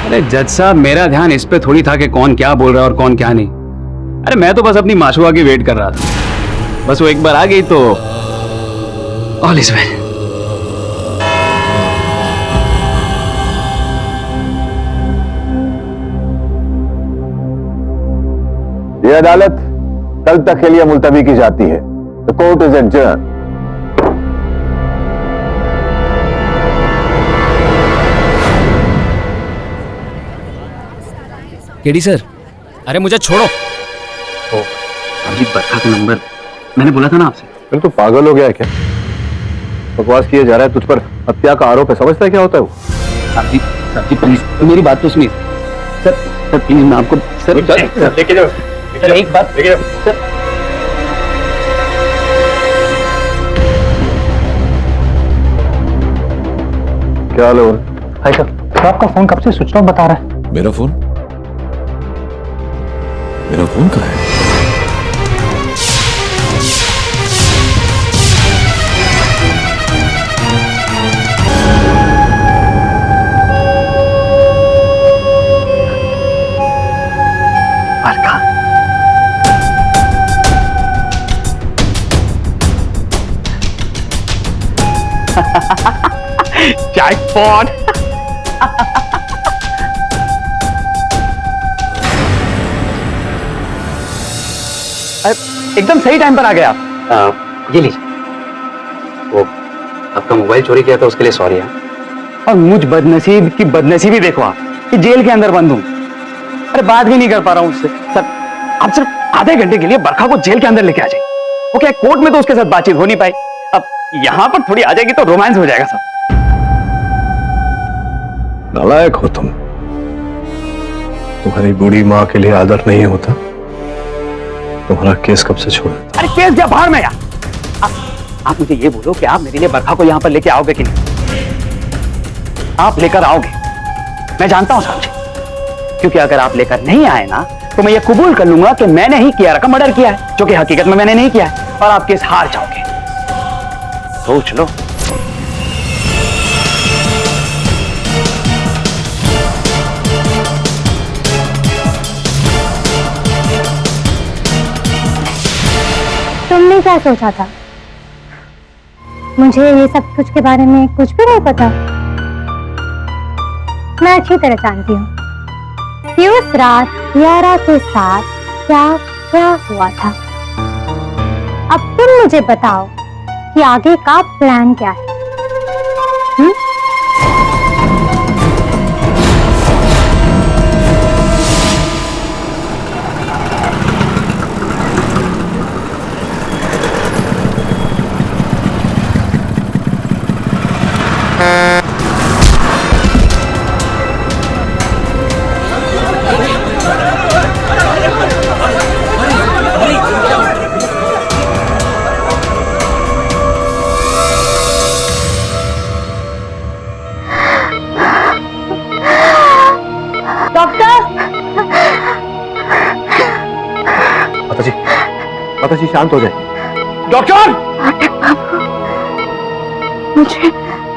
अरे जज साहब, मेरा ध्यान इस पे थोड़ी था कि कौन क्या बोल रहा है और कौन क्या नहीं। अरे मैं तो बस अपनी माशूका की वेट कर रहा था। बस वो एक बार आ गई तो ऑल इज वेल। ये अदालत कल तक के लिए मुलतवी की जाती है। The court is adjourn. KD sir, अरे मुझे छोड़ो। अजीब, बरखा का नंबर मैंने बोला था ना आपसे। फिर तो पागल हो गया है क्या? बकवास किए जा रहा है, तुझ पर हत्या का आरोप है। समझता है क्या होता है वो? साहब जी प्लीज मेरी बात तो सुनिए। सर प्लीज, मैं आपको लेके जाओ सर एक बात सर। क्या हाल है? हाय सर, तो आपका फोन कब से स्विच ऑफ बता रहा है? मेरा फोन कहाँ है? बरखा, जैकपॉट। एकदम सही टाइम पर आ गया। ये लीजिए, वो आपका मोबाइल चोरी किया था उसके लिए सॉरी। और मुझ बदनसीब की बदनसीबी देखो आप, कि जेल के अंदर बंद हूं। अरे बात भी नहीं कर पा रहा हूं उससे। सर, आप सिर्फ आधे घंटे के लिए बरखा को जेल के अंदर लेके आ जाइए। वो क्या, कोर्ट में तो उसके साथ बातचीत हो नहीं पाई, अब यहां पर थोड़ी आ जाएगी तो रोमांस हो जाएगा सब। नालायक हो तुम। तुम्हारी बूढ़ी माँ के लिए आदर नहीं होता। तुम्हारा केस कब से छोड़ा? अरे केस जा बाहर में यार। आप मुझे ये बोलो कि आप मेरे लिए बरखा को यहां पर लेके आओगे कि नहीं? आप लेकर आओगे, मैं जानता हूं साहब जी, क्योंकि अगर आप लेकर नहीं आए ना तो मैं ये कबूल कर लूंगा कि मैंने ही कियारा का मर्डर किया है, जो कि हकीकत में मैंने नहीं किया है, और आप केस हार जाओगे। सोच लो। तुमने क्या सोचा था? मुझे ये सब कुछ के बारे में कुछ भी नहीं पता। मैं अच्छी तरह जानती हूँ कि उस रात कियारा के साथ क्या क्या हुआ था। अब तुम मुझे बताओ कि आगे का प्लान क्या है? माता जी शांत हो जाए। डॉक्टर!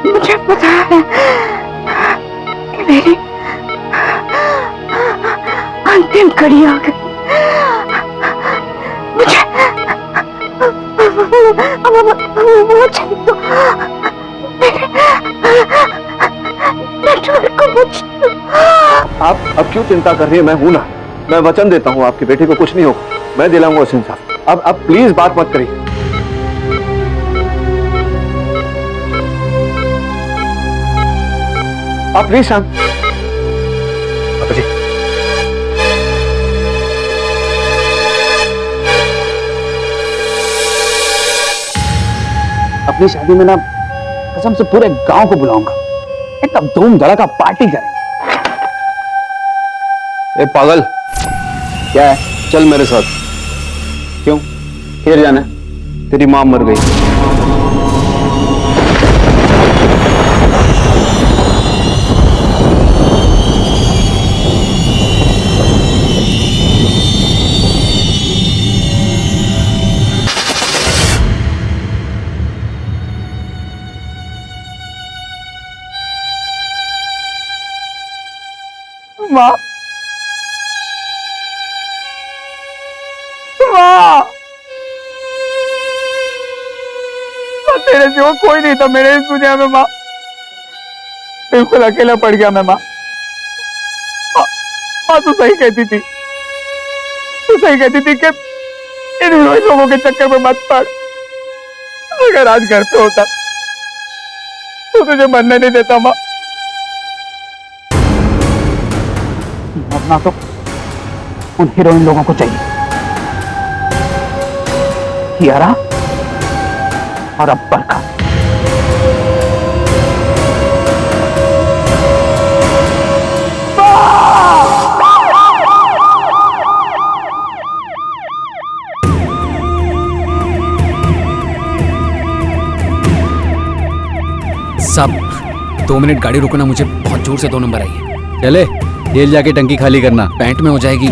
मुझे पता है कि मेरी अंतिम घड़ी आ गई। मुझे तो आप अब क्यों चिंता कर रही है? मैं हूं ना। मैं वचन देता हूं आपकी बेटी को कुछ नहीं होगा। मैं दिलाऊंगा उसे इंसाफ। अब प्लीज बात मत करिए। आप प्लीज शांत। माता जी अपनी शादी में ना कसम से पूरे गांव को बुलाऊंगा, एकदम धूम धड़का पार्टी करेंगे। ए पागल, क्या है? चल मेरे साथ। क्यों? किधर जाना है? तेरी मां मर गई। माँ, तेरे सिवा कोई नहीं था मेरे इस दुनिया में माँ। बिल्कुल अकेला पड़ गया मैं माँ। माँ तू सही कहती थी, कि इन हीरोइन लोगों के चक्कर में मत पड़। अगर आज घर पे होता तो तुझे मरने नहीं देता माँ। मरना तो उन हीरोइन लोगों को चाहिए, कियारा और अब्बर का। सब 2 मिनट गाड़ी रुकना, मुझे बहुत जोर से 2 नंबर आई है। चले तेल जाके टंकी खाली करना। पैंट में हो जाएगी,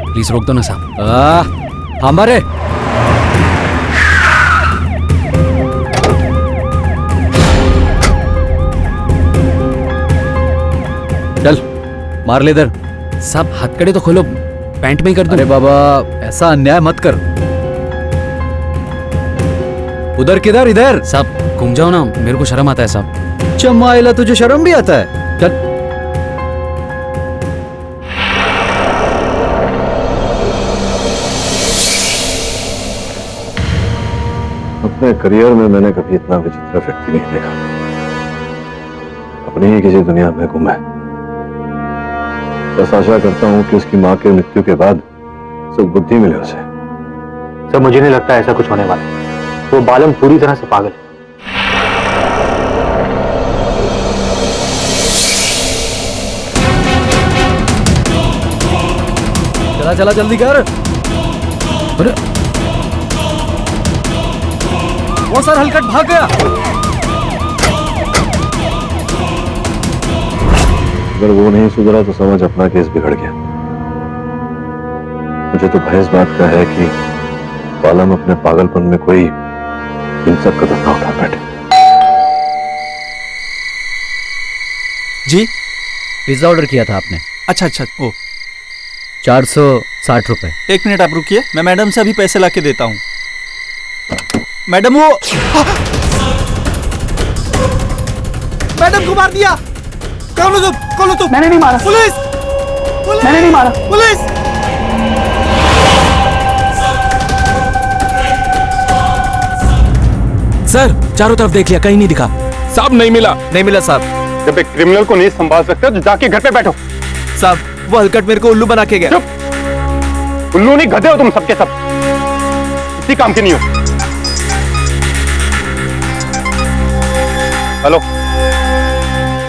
प्लीज रोक दो ना साहब। हमारे चल मार ले इधर। सब हथकड़ी तो खोलो, पैंट में ही कर दो। अरे बाबा ऐसा अन्याय मत कर। उधर किधर? इधर। सब घूम जाओ ना, मेरे को शर्म आता है साहब। चमाइला तुझे शर्म भी आता है? चल अपने करियर में मैंने कभी इतना विचित्र व्यक्ति नहीं देखा। अपनी ही किसी दुनिया में घूमा है। बस आशा करता हूं कि उसकी मां की मृत्यु के बाद सुख बुद्धि मिले उसे। सर मुझे नहीं लगता ऐसा कुछ होने वाला है। वो बालम पूरी तरह से पागल है। चला चला जल्दी कर। अरे वो सर हलकट भाग गया। अगर वो नहीं सुधरा तो समझ अपना केस बिगड़ गया। मुझे तो भय इस बात का है कि बालम अपने पागलपन में कोई हिंसक कदम ना उठा बैठे। जी पिज्जा ऑर्डर किया था आपने? अच्छा अच्छा। ओ 460 रुपए। 1 मिनट आप रुकिए, मैं मैडम से अभी पैसे लाके देता हूँ। मैडम वो मैडम को मार दिया। कौन हो तुम? मैंने नहीं मारा। पुलिस! मैंने नहीं मारा। पुलिस! सर चारों तरफ देख लिया, कहीं नहीं दिखा। साहब नहीं मिला। नहीं मिला साहब। जब एक क्रिमिनल को नहीं संभाल सकते हो तो जाके घर पे बैठो। साहब वो हलकट मेरे को उल्लू बना के गया। चुप, उल्लू नहीं गधे हो तुम सबके सब, इसी काम के नहीं हो। हेलो,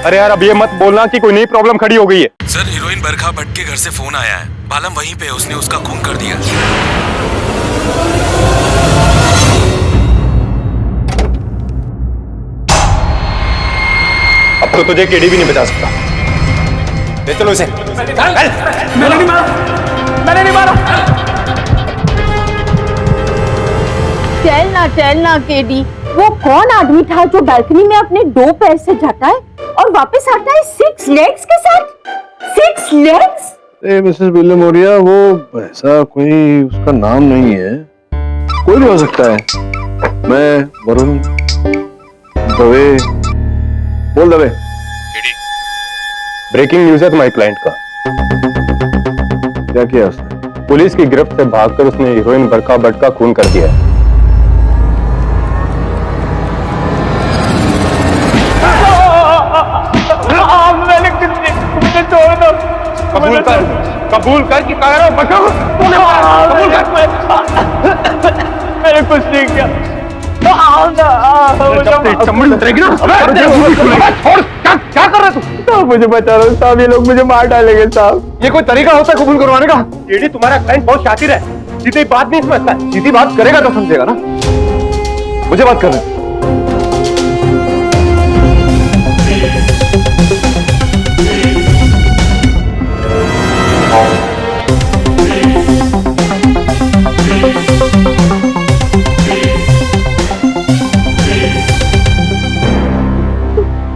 अरे यार अब ये मत बोलना कि कोई नई प्रॉब्लम खड़ी हो गई है। सर हीरोइन बरखा भट्ट के घर से फोन आया है, बालम वहीं पे है, उसने उसका खून कर दिया। अब तो तुझे केडी भी नहीं बचा सकता। ले चलो इसे। मैंने नहीं मारा। मैंने नहीं मारा। चलना केडी। वो कौन आदमी था जो बालकनी में अपने 2 पैर से जाता है और वापस आता है 6 लेग्स के साथ? 6 लेग्स? मिसेस बिल्ले मोरिया, वो ऐसा कोई उसका नाम नहीं है, कोई भी हो सकता है। मैं वरुण दवे बोल दवे। ब्रेकिंग न्यूज है तुम्हारे क्लाइंट का। क्या किया उसने? पुलिस की गिरफ्त से भागकर उसने हीरोइन बरखा भट्ट का खून कर दिया है। मुझे छोड़ दो। कबूल कर कि कह रहा हूं बचाओ। तूने मारा, कबूल कर। मैंने कुछ नहीं किया। चमड़ी उतरेगी ना। छोड़, क्या कर रहा है तू? मुझे बचा रहा हूँ साहब, ये लोग मुझे मार डालेंगे साहब। ये कोई तरीका होता है कबूल करवाने का? केडी तुम्हारा क्लाइंट बहुत शातिर है, सीधी बात नहीं समझता। सीधी बात करेगा तो समझेगा ना। मुझे बात करना।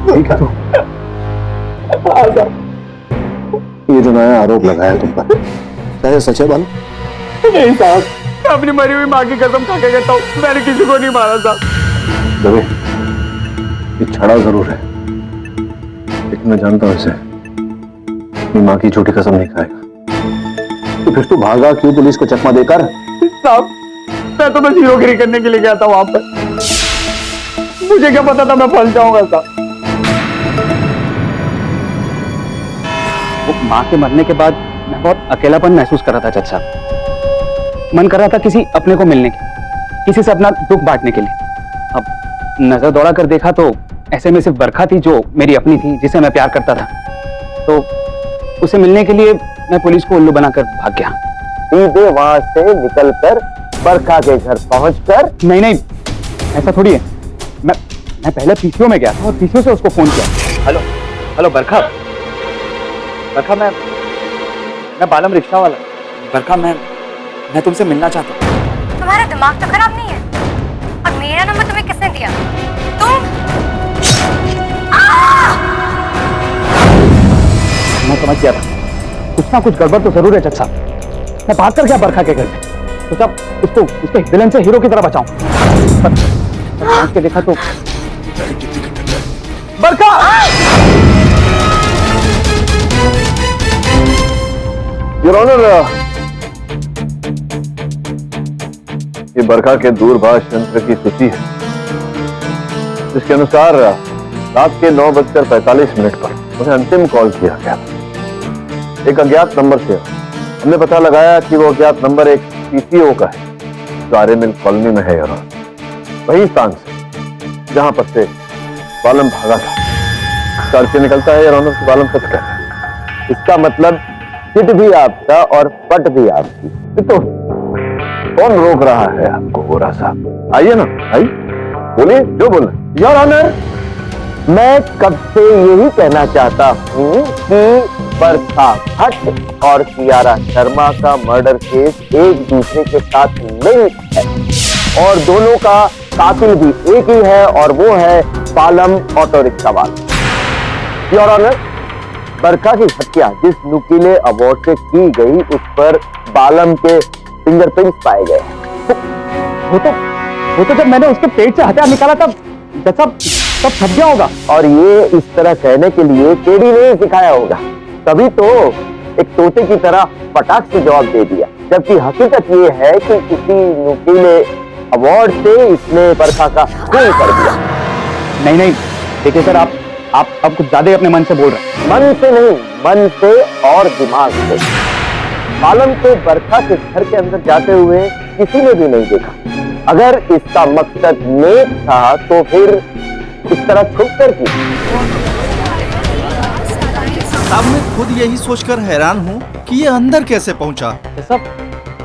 ठीक है, ये जो नया आरोप लगाया तुम पर, क्या ये सच है बालू? नहीं साहब, अपनी मरी हुई माँ की कसम खा के कहता हूँ, मैंने किसी को नहीं मारा साहब। दवे, ये छड़ा जरूर है, लेकिन मैं जानता हूं इसे अपनी माँ की झूठी कसम नहीं खाएगा। तो फिर तू भागा क्यों पुलिस को चकमा देकर? साहब, मैं तो बस हीरोगिरी करने के लिए गया था वहां पर। मुझे क्या पता था मैं फंस जाऊंगा साहब। वो माँ के मरने के बाद मैं बहुत अकेलापन महसूस कर रहा था जज साहब। मन कर रहा था किसी अपने को मिलने के, किसी से अपना दुख बांटने के लिए। अब नजर दौड़ा कर देखा तो ऐसे में सिर्फ बरखा थी जो मेरी अपनी थी, जिसे मैं प्यार करता था। तो उसे मिलने के लिए मैं पुलिस को उल्लू बनाकर भाग गया। सीधे वहां से निकलकर बरखा के घर पहुंचकर? नहीं नहीं, ऐसा थोड़ी है। मैं पहले पीसीओ में गया था और पीसीओ से उसको फोन किया। हेलो हेलो बरखा, बरखा मैं बालम रिक्शा वाला। बरखा मैं तुमसे मिलना चाहता हूँ। तुम्हारा दिमाग तो खराब नहीं है? और मेरा नंबर तुम्हें किसने दिया? तुम? मैं समझ गया था, कुछ ना कुछ गड़बड़ तो जरूर है जज साहब। मैं भाग कर गया बरखा के घर में, तो जब उसको उसके विलन से हीरो की तरह बचाऊं, पर पहुंच के देखा तो बरखा! योर ऑनर, ये बरखा के दूरभाष यंत्र की सूची है, जिसके अनुसार रात के 9:45 पर उन्हें अंतिम कॉल किया गया। एक अज्ञात नंबर से हमने पता लगाया कि वो अज्ञात नंबर एक पीसीओ का है जो आर्य मिल कॉलोनी में है। योर ऑनर, वही स्थान से जहां पर से बालम भागा था। कार से निकलता है योर ऑनर कि बालम सच कहता है। इसका मतलब चिट भी आपका और पट भी आपकी। तो कौन रोक रहा है आपको गोरा साहब? आइए ना, आइए, बोलिए जो बोलना। योर ऑनर, मैं कब से यही कहना चाहता हूँ कि बरखा भट्ट और कियारा शर्मा का मर्डर केस एक दूसरे के साथ लिंक है और दोनों का कातिल भी एक ही है और वो है बालम ऑटो रिक्शा वाला। योर ऑनर, बरखा की हत्या जिस नुकीले अवार्ड से की गई उस पर बालम के फिंगरप्रिंट्स पाए गए। वो तो जब मैंने उसके पेट से हथियार निकाला तब तब थक गया होगा। और ये इस तरह कहने के लिए केडी ने सिखाया होगा, तभी तो एक तोते की तरह फटाक से जवाब दे दिया। जबकि हकीकत ये है कि किसी नुकीले अवार्ड से इसने बरखा का खून कर दिया। नहीं देखिए सर, आप कुछ ज्यादा अपने मन से बोल रहे हैं। मन से नहीं, मन से और दिमाग से। बालम को बरखा के घर के अंदर जाते हुए किसी ने भी नहीं देखा। अगर इसका मकसद नेक था तो फिर इस तरह छुप कर की। साहब मैं खुद यही सोचकर हैरान हूँ कि ये अंदर कैसे पहुँचा। सब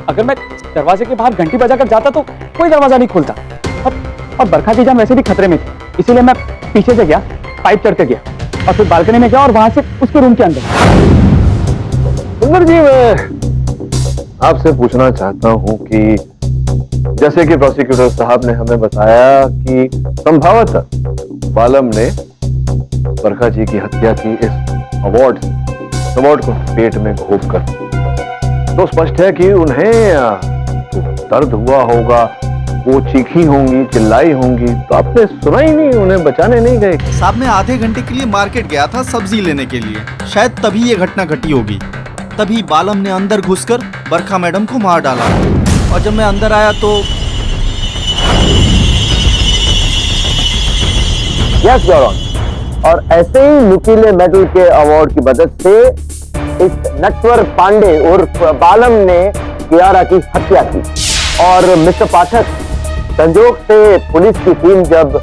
अगर मैं दरवाजे के बाहर घंटी बजाकर जाता तो कोई दरवाजा नहीं खुलता। अब बरखा की जान वैसे भी खतरे में थी, इसीलिए मैं पीछे से गया, पाइप चढ़ कर गया और फिर बालकनी में गया और वहां से उसके रूम के अंदर। सुंदर जी, मैं आपसे पूछना चाहता हूं कि जैसे कि प्रोसिक्यूटर साहब ने हमें बताया कि संभवतः बालम ने बरखा जी की हत्या की इस अवार्ड को पेट में घोप कर, तो स्पष्ट है कि उन्हें दर्द हुआ होगा, वो चीखी होंगी, चिल्लाई होंगी, तो आपने सुना ही नहीं, उन्हें बचाने नहीं गए। साहब मैं आधे घंटे के लिए मार्केट गया था सब्जी लेने के लिए, शायद तभी ये घटना घटी होगी। तभी बालम ने अंदर घुसकर बरखा मैडम को मार डाला और जब मैं अंदर आया तो यस योर ऑनर, और ऐसे ही नुकीले मेडल के अवार्ड की मदद से इस नटवर पांडे उर्फ बालम ने कियारा की हत्या की। और मिस्टर पाठक, संजोग से पुलिस की टीम जब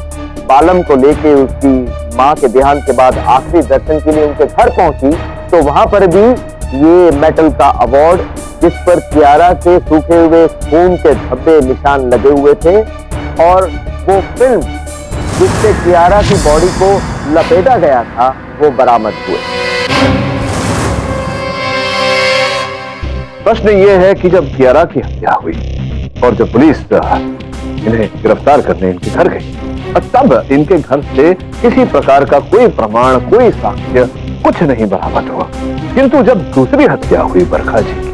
बालम को लेके उसकी मां के देहांत के बाद आखिरी दर्शन के लिए उनके घर पहुंची तो वहां पर भी ये मेटल का अवार्ड, जिस पर कियारा के सूखे हुए खून के धब्बे निशान लगे हुए थे, और वो फिल्म जिससे कियारा की बॉडी को लपेटा गया था, वो बरामद हुए। प्रश्न ये है कि जब कियारा की हत्या हुई और जब पुलिस इन्हें गिरफ्तार करने इनके घर गई, तब इनके घर से किसी प्रकार का कोई प्रमाण, कोई साक्ष्य, कुछ नहीं बरामद हुआ। किंतु जब दूसरी हत्या हुई बरखा जी की,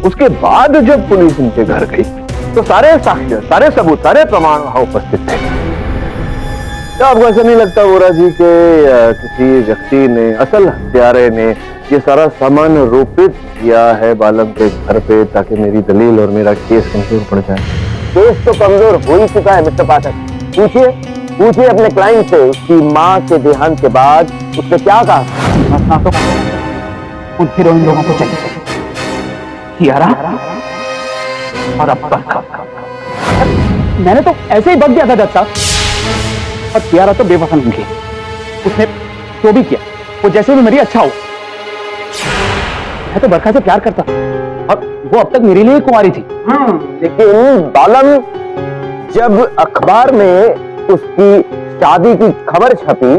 उसके बाद जब पुलिस इनके घर गई तो सारे साक्ष्य, सारे सबूत, सारे प्रमाण वहां उपस्थित थे। क्या आपको ऐसा नहीं लगता वोरा जी के किसी व्यक्ति ने, असल हत्यारे ने ये सारा सामान रोपित किया है बालम के घर पे, ताकि मेरी दलील और मेरा केस कमजोर पड़ जाए? केस तो कमजोर हो ही चुका है मिस्टर पाठक। पूछिए अपने क्लाइंट से, उसकी मां के देहांत के बाद उसने क्या कहा। तो उन हीरोइन लोगों को चाहिए, कियारा और अब बरखा। मैंने तो ऐसे ही बक दिया था जज साहब, और कियारा तो बेवफा नहीं थी। उसने जो भी किया वो जैसे भी मेरी अच्छा हो। मैं तो बरखा से प्यार करता और वो अब तक मेरे लिए कुंवारी थी। लेकिन बालम, जब अखबार में उसकी शादी की खबर छपी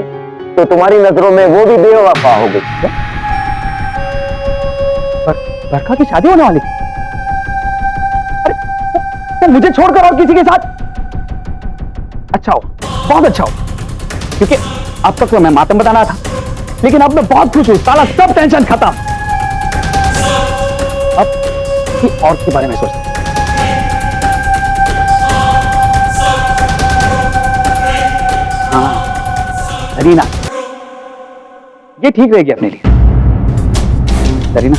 तो तुम्हारी नजरों में वो भी बेवफा हो गई। बरखा की शादी होने वाली थी? अरे तो मुझे छोड़कर और किसी के साथ? अच्छा हो, बहुत अच्छा हो, क्योंकि अब तक तो मैं मातम बताना था, लेकिन अब मैं बहुत खुश हूं। साला सब टेंशन खत्म। अब किसी और के बारे में सोचता। हाँ करीना, ये ठीक रहेगी अपने लिए। Kareena,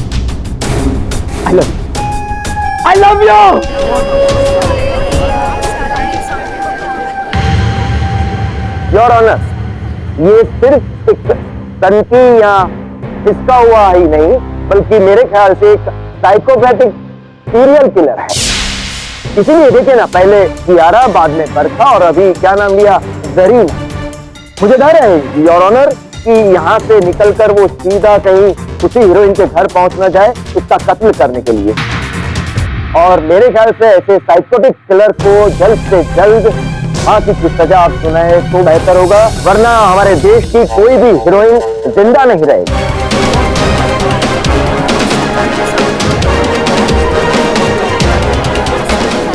I love you. I love you. Your honour, ये सिर्फ एक तनकी या हिस्सा हुआ ही नहीं, बल्कि मेरे ख्याल से एक साइकोपैथिक सीरियल किलर है। इसीलिए देखिए ना, पहले कियारा, बाद में बरखा और अभी क्या नाम लिया, जरीना। मुझे डर है योर ऑनर कि यहाँ से निकलकर वो सीधा कहीं उसी हीरोइन के घर पहुंच न जाए उसका कत्ल करने के लिए। और मेरे ख्याल से ऐसे साइकोटिक किलर को जल्द से जल्द फांसी की सजा आप सुनाए तो बेहतर होगा, वरना हमारे देश की कोई भी हीरोइन जिंदा नहीं रहेगी।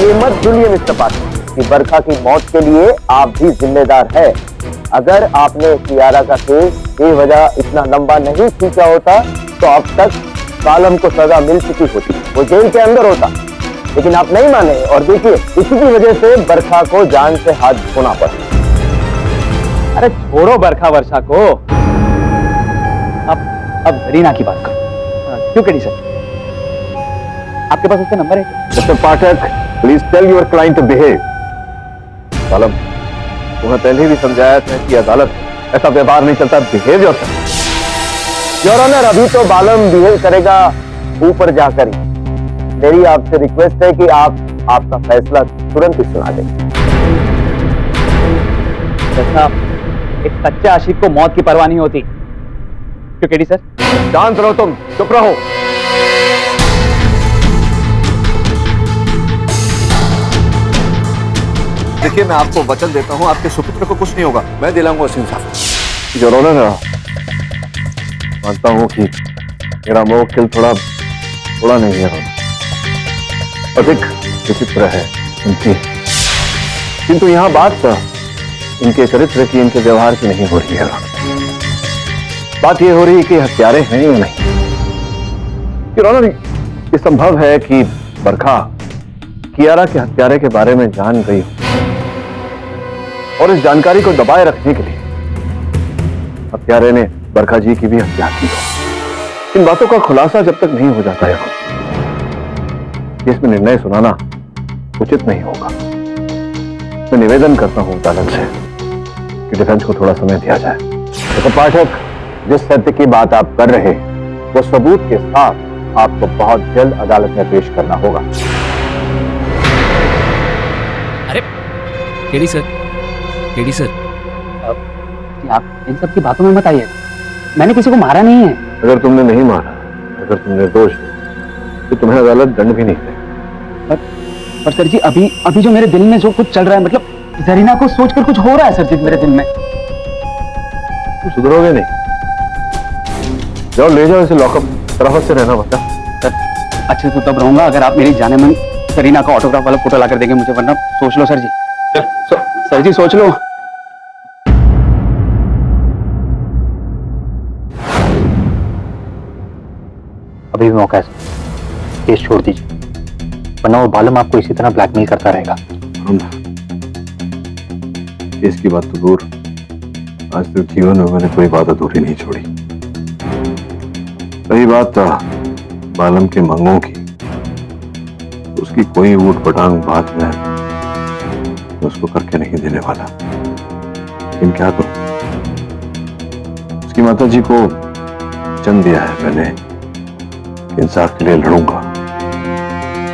ये मत भूलिए मिस्टर पाठक कि बरखा की मौत के लिए आप भी जिम्मेदार है। अगर आपने कियारा का केस बेवजह इतना लंबा नहीं खींचा होता तो अब तक बालम को सजा मिल चुकी होती, वो जेल के अंदर होता। लेकिन आप नहीं माने और देखिए इसी की वजह से बरखा को जान से हाथ धोना पड़ा। अरे छोड़ो बरखा वर्षा को, अब जरीना की बात करो। क्यों केडी सर, आपके पास उसका नंबर है? Mister Pathak, please tell your client to behave. सालम, तुम्हें पहले भी समझाया था कि अदालत ऐसा व्यवहार नहीं चलता, बिहेव योरसेल्फ। योर ऑनर, अभी तो बालम बिहेव करेगा ऊपर जाकर ही। मेरी आपसे रिक्वेस्ट है कि आप आपका फैसला तुरंत ही सुना दें। एक सच्चे आशिक को मौत की परवाह नहीं होती। क्यों केडी सर? शांत रहो तुम, चुप रहो। देखिए, मैं आपको वचन देता हूं, आपके सुपुत्र को कुछ नहीं होगा, मैं दिलाऊंगा उसे इंसाफ। योर ऑनर, मानता हूं कि मेरा मौकिल थोड़ा नहीं है, अधिक विचित्र है उनकी, किंतु यहाँ बात इनके चरित्र की, इनके व्यवहार की नहीं हो रही है। बात यह हो रही है कि हत्यारे हैं या नहीं। योर ऑनर, ये संभव है कि बरखा कियारा के हत्यारे के बारे में जान गई और इस जानकारी को दबाए रखने के लिए हत्यारे ने बरखा जी की भी हत्या की हो। इन बातों का खुलासा जब तक नहीं हो जाता है, इसमें निर्णय सुनाना उचित नहीं होगा। मैं निवेदन करता हूं अदालत से कि डिफेंस को थोड़ा समय दिया जाए। देखो पाठक, जिस सत्य की बात आप कर रहे हैं वो सबूत के साथ आपको बहुत जल्द अदालत में पेश करना होगा। अरे केडी सर, आप इन सब की बातों में मत आइए। मैंने किसी को मारा नहीं है। अगर तुमने नहीं मारा, अगर तुम निर्दोष हो, तो तुम्हें अदालत दंड भी नहीं देगी। पर सर जी, अभी जो मेरे दिल में जो कुछ चल रहा है, मतलब जरीना को सोचकर कुछ हो रहा है सर जी मेरे दिल में। तुम सुधरोगे नहीं। जाओ, ले जाओ इसे लॉकअप, शराफत से रहना बता। सर अच्छे से तब रहूंगा अगर आप मेरी जाने मन जरीना का ऑटोग्राफ वाला फोटो लाकर देंगे मुझे, वरना सोच लो सर जी। सर जी सोच लो। अभी भी मौका है, केस छोड़ दीजिए, वरना वो बालम आपको इसी तरह ब्लैकमेल करता रहेगा। केस की बात तो दूर, आज तक जीवन में मैंने कोई बात अधूरी नहीं छोड़ी। रही बात बालम के मंगों की, उसकी कोई ऊट पटांग बात में उसको करके नहीं देने वाला। लेकिन क्या करूं, उसकी माता जी को वचन दिया है मैंने, इंसाफ के लिए लड़ूंगा।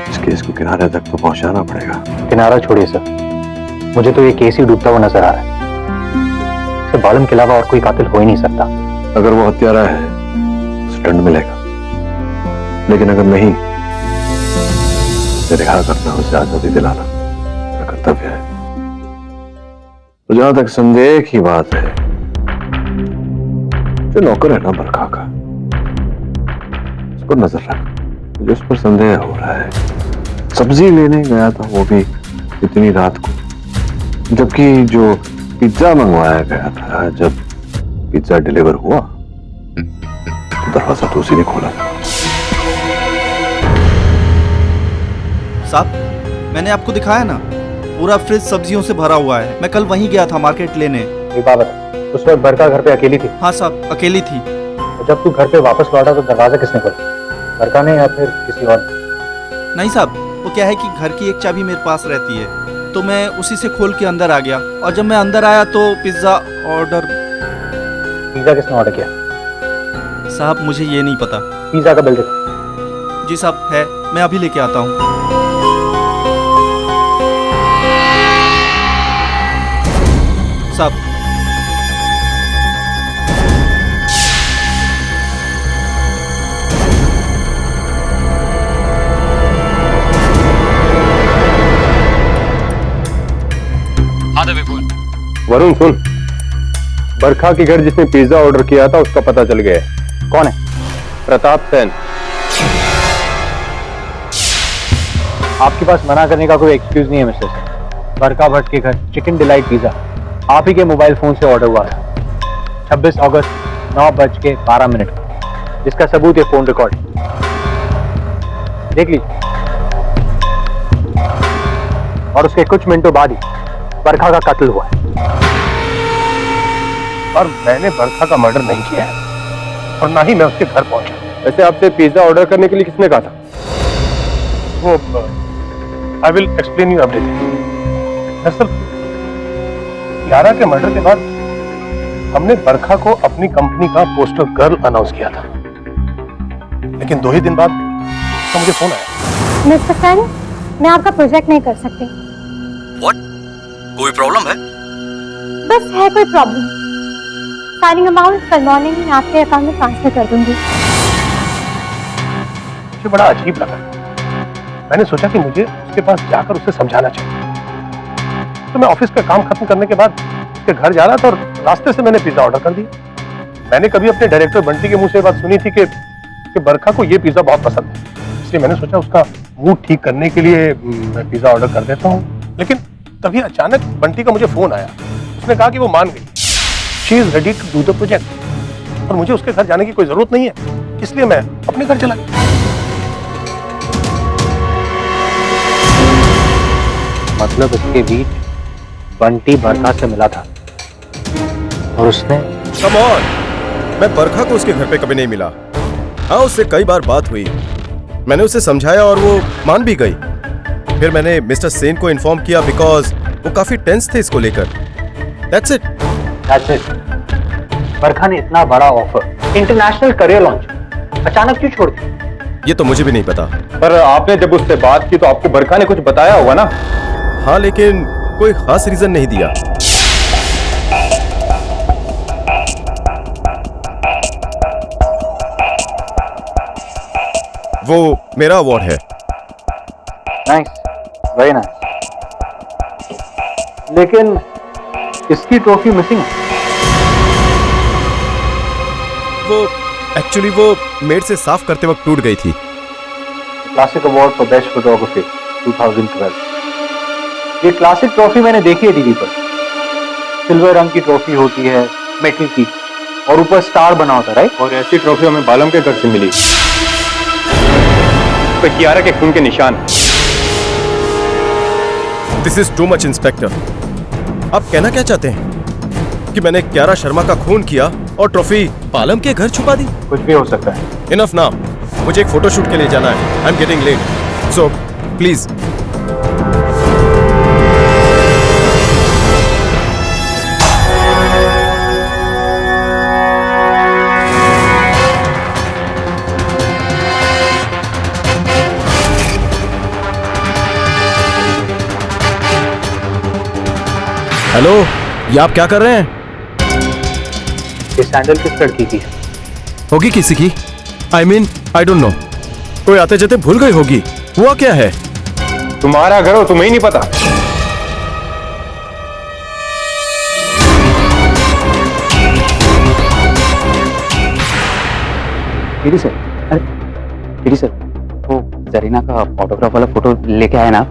इस केस को किनारे तक तो पहुंचाना पड़ेगा। किनारा छोड़िए सर, मुझे तो ये केस ही डूबता हुआ नजर आ रहा है। सर, बालम के अलावा और कोई कातिल हो ही नहीं सकता। अगर वो हत्यारा है, उसे दंड मिलेगा, लेकिन अगर नहीं, उसे रिहा करना, उसे आजादी दिलाना मेरा कर्तव्य है। तो जहां तक संदेह की बात है, जो नौकर है ना बरखा का, उसको नजर रख, मुझे उस पर संदेह हो रहा है। सब्जी लेने गया था वो भी इतनी रात को, जबकि जो पिज्जा मंगवाया गया था, जब पिज्जा डिलीवर हुआ तो दरवाजा तो उसी ने खोला था। साहब, मैंने आपको दिखाया ना, पूरा फ्रिज सब्जियों से भरा हुआ है। मैं कल वहीं गया था मार्केट लेने। एक बात बता, उस वक्त बरखा घर पे अकेली थी? हाँ साहब, अकेली थी। तो जब तू घर पे वापस लौटा तो दरवाजा किसने खोला, बरखा ने या फिर किसी और? नहीं साहब, वो क्या है कि घर की एक चाबी मेरे पास रहती है, तो मैं उसी से खोल के अंदर आ गया। और जब मैं अंदर आया तो पिज्जा किसने ऑर्डर किया? साहब, मुझे ये नहीं पता। पिज्जा का बिल देखो। जी साहब, है, मैं अभी लेके आता हूँ। साहब, वरुण सुन, बरखा के घर जिसने पिज्जा ऑर्डर किया था उसका पता चल गया है। कौन है? प्रताप सेन। आपके पास मना करने का कोई एक्सक्यूज नहीं है मिस्टर सेन। बरखा भट्ट के घर चिकन डिलाइट पिज्जा आप ही के मोबाइल फोन से ऑर्डर हुआ है 26 अगस्त 9:12 जिसका सबूत है फोन रिकॉर्ड। देख लीजिए। और उसके कुछ मिनटों बाद ही बरखा का कत्ल हुआ है। और मैंने बरखा का मर्डर नहीं किया है और ना ही मैं उसके घर पहुंचा। वैसे आपसे पिज्जा ऑर्डर करने के लिए किसने कहा था? वो I will explain you everything. दरअसल यारा के मर्डर के बाद हमने बरखा को अपनी कंपनी का पोस्टर गर्ल अनाउंस किया था, लेकिन 2 ही दिन बाद तो मुझे फोन आया। मिस्टर सेन, मैं आपका प्रोजेक्ट नहीं कर सकती। What? कोई प्रॉब्लम है? बस है कोई प्रॉब्लम। सारी अमाउंट कल मॉर्निंग में आपके अकाउंट में ट्रांसफर कर दूंगी। मुझे बड़ा अजीब लगा। मैंने सोचा कि मुझे उसके पास जाकर उसे समझाना चाहिए। तो मैं ऑफिस का काम खत्म करने के बाद उसके घर जा रहा था और रास्ते से मैंने पिज्जा ऑर्डर कर दिया। मैंने कभी अपने डायरेक्टर बंटी के मुंह से बात सुनी थी कि बरखा को ये पिज्जा बहुत पसंद है, इसलिए मैंने सोचा उसका मूड ठीक करने के लिए मैं पिज्जा ऑर्डर कर देता हूँ। लेकिन तभी अचानक बंटी का मुझे फोन आया। उसने कहा कि वो मान गई, she is ready to do the project और मुझे उसके घर जाने की कोई जरूरत नहीं है, इसलिए मैं अपने घर चला गया। मतलब इसके बीच बंटी बरखा से मिला था और उसने कम ऑन, मैं बरखा को उसके घर पे कभी नहीं मिला। हाँ, उससे कई बार बात हुई, मैंने उसे समझाया और वो मान भी गई। फिर मैंने मिस्टर सेन को इन्फॉर्म किया बिकॉज वो काफी टेंस थे इसको लेकर। That's it. That's it. बरखा ने इतना बड़ा ऑफर, इंटरनेशनल करियर लॉन्च, अचानक क्यों छोड़ दिया? ये तो मुझे भी नहीं पता। पर आपने जब उससे बात की तो आपको बरखा ने कुछ बताया होगा ना? हाँ, लेकिन कोई खास रीजन नहीं दिया। वो मेरा अवार्ड है। Nice, very nice. लेकिन इसकी ट्रॉफी मिसिंग है। वो मेड से साफ करते वक्त टूट गई थी। Classic award for best photography 2012। ये क्लासिक ट्रॉफी मैंने देखी है टीवी पर। सिल्वर रंग की ट्रॉफी होती है, मेटल की, और ऊपर स्टार बना होता है, राइट? और ऐसी ट्रॉफी हमें बालम के घर से मिली, तो कियारा के खून के निशान। This is too much inspector. आप कहना क्या चाहते हैं कि मैंने कियारा शर्मा का खून किया और ट्रॉफी बालम के घर छुपा दी? कुछ भी हो सकता है। इनफ नाउ, मुझे एक फोटोशूट के लिए जाना है। I am getting late, so please. Hello, ये आप क्या कर रहे हैं? ये सैंडल किस लड़की की है? होगी किसी की। I mean I don't know, कोई आते जाते भूल गई होगी। हुआ क्या है? तुम्हारा घर हो, तुम्हें ही नहीं पता? टीडी सर, अरे टीडी सर, वो जरीना का ऑटोग्राफ वाला फोटो लेके आए ना आप?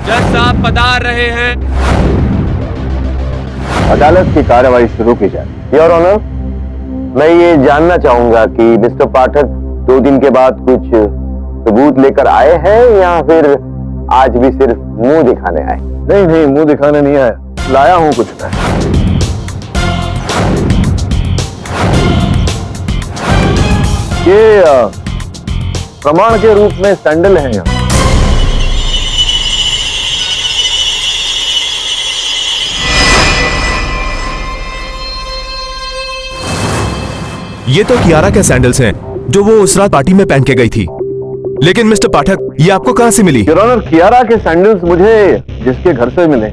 जज साहब पधार रहे हैं। अदालत की कार्रवाई शुरू की जाए। योर ऑनर, मैं ये जानना चाहूंगा कि मिस्टर पाठक 2 दिन के बाद कुछ सबूत लेकर आए हैं या फिर आज भी सिर्फ मुंह दिखाने आए? नहीं, मुंह दिखाने नहीं आया, लाया हूं कुछ मैं। ये प्रमाण के रूप में सैंडल है यहाँ। ये तो कियारा के सैंडल्स हैं जो वो उस रात पार्टी में पहन के गई थी। लेकिन मिस्टर पाठक, ये आपको कहां से मिली? योर ऑनर, कियारा के सैंडल्स मुझे जिसके घर से मिले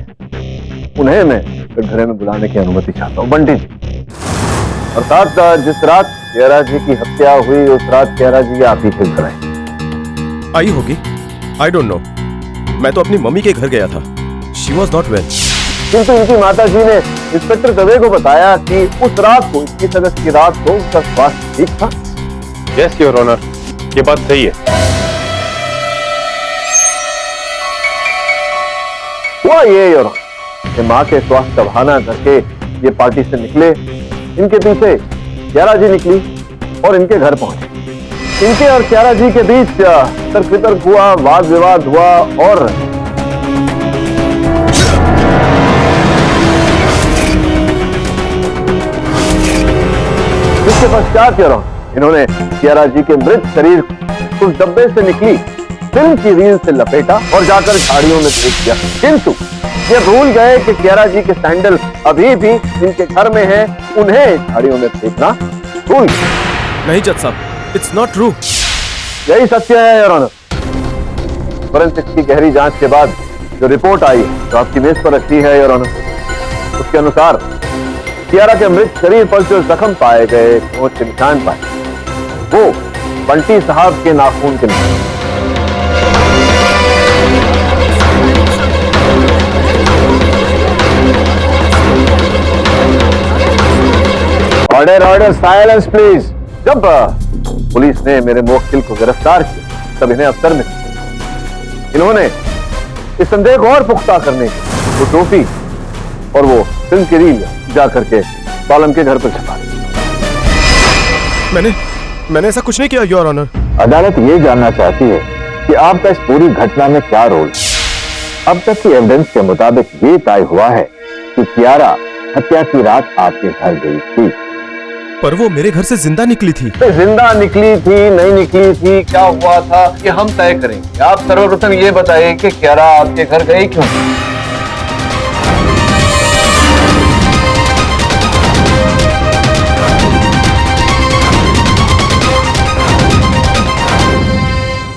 उन्हें मैं घर में बुलाने की अनुमति चाहता हूँ, बंटी जी। अर्थात जिस रात कियारा जी की हत्या हुई उस रात कियारा जी आप ही थे घर आई होगी, आई डोंट नो। मैं तो अपनी मम्मी के घर गया था। She was not well. किंतु उनकी माता जी ने इंस्पेक्टर दवे को बताया कि उस रात को, 21 अगस्त की रात को उसका स्वास्थ्य ठीक था। यस योर ऑनर, ये बात सही है। हुआ ये योर ऑनर, माँ के स्वास्थ्य का बहाना करके ये पार्टी से निकले। इनके पीछे कियारा जी निकली और इनके घर पहुंची। इनके और कियारा जी के बीच तर्क वितर्क हुआ, वाद विवाद हुआ और इसके पश्चात इन्होंने कियारा जी के मृत शरीर उस डब्बे से निकली फिल्म की रील से लपेटा और जाकर झाड़ियों में फेंक दिया। किंतु ये भूल गए कि कियारा जी के सैंडल अभी भी इनके घर में हैं, उन्हें झाड़ियों में फेंकना भूल गए। नहीं जज साहब, इट्स नॉट ट्रू। यही सत्य है योर ऑनर। फोरेंसिक्स की गहरी जांच के बाद जो रिपोर्ट आई जो आपकी मेज पर रखी है योर ऑनर, उसके अनुसार कियारा के मृत शरीर पर जो जख्म पाए गए, चोट के निशान पाए, वो बंटी साहब के नाखून के निशान। Order order silence please. जब पुलिस ने मेरे मुवक्किल को गिरफ्तार किया तब इन्हें अफसर मिले। इन्होंने इस संदेह को और पुख्ता करने के वो टोपी और वो फिल्म की रील जाकर के बालम के घर पर छपा दी। मैंने ऐसा कुछ नहीं किया योर ऑनर। अदालत ये जानना चाहती है कि आपका इस पूरी घटना में क्या रोल है। अब तक की एविडेंस के मुताबिक ये तय हुआ है कि कियारा हत्या की रात आपके घर गई थी। पर वो मेरे घर से जिंदा निकली थी। जिंदा निकली थी, नहीं निकली थी, क्या हुआ था ये हम तय करेंगे। आप सर्वप्रथम ये बताइए कि कियारा आपके घर गई क्यों?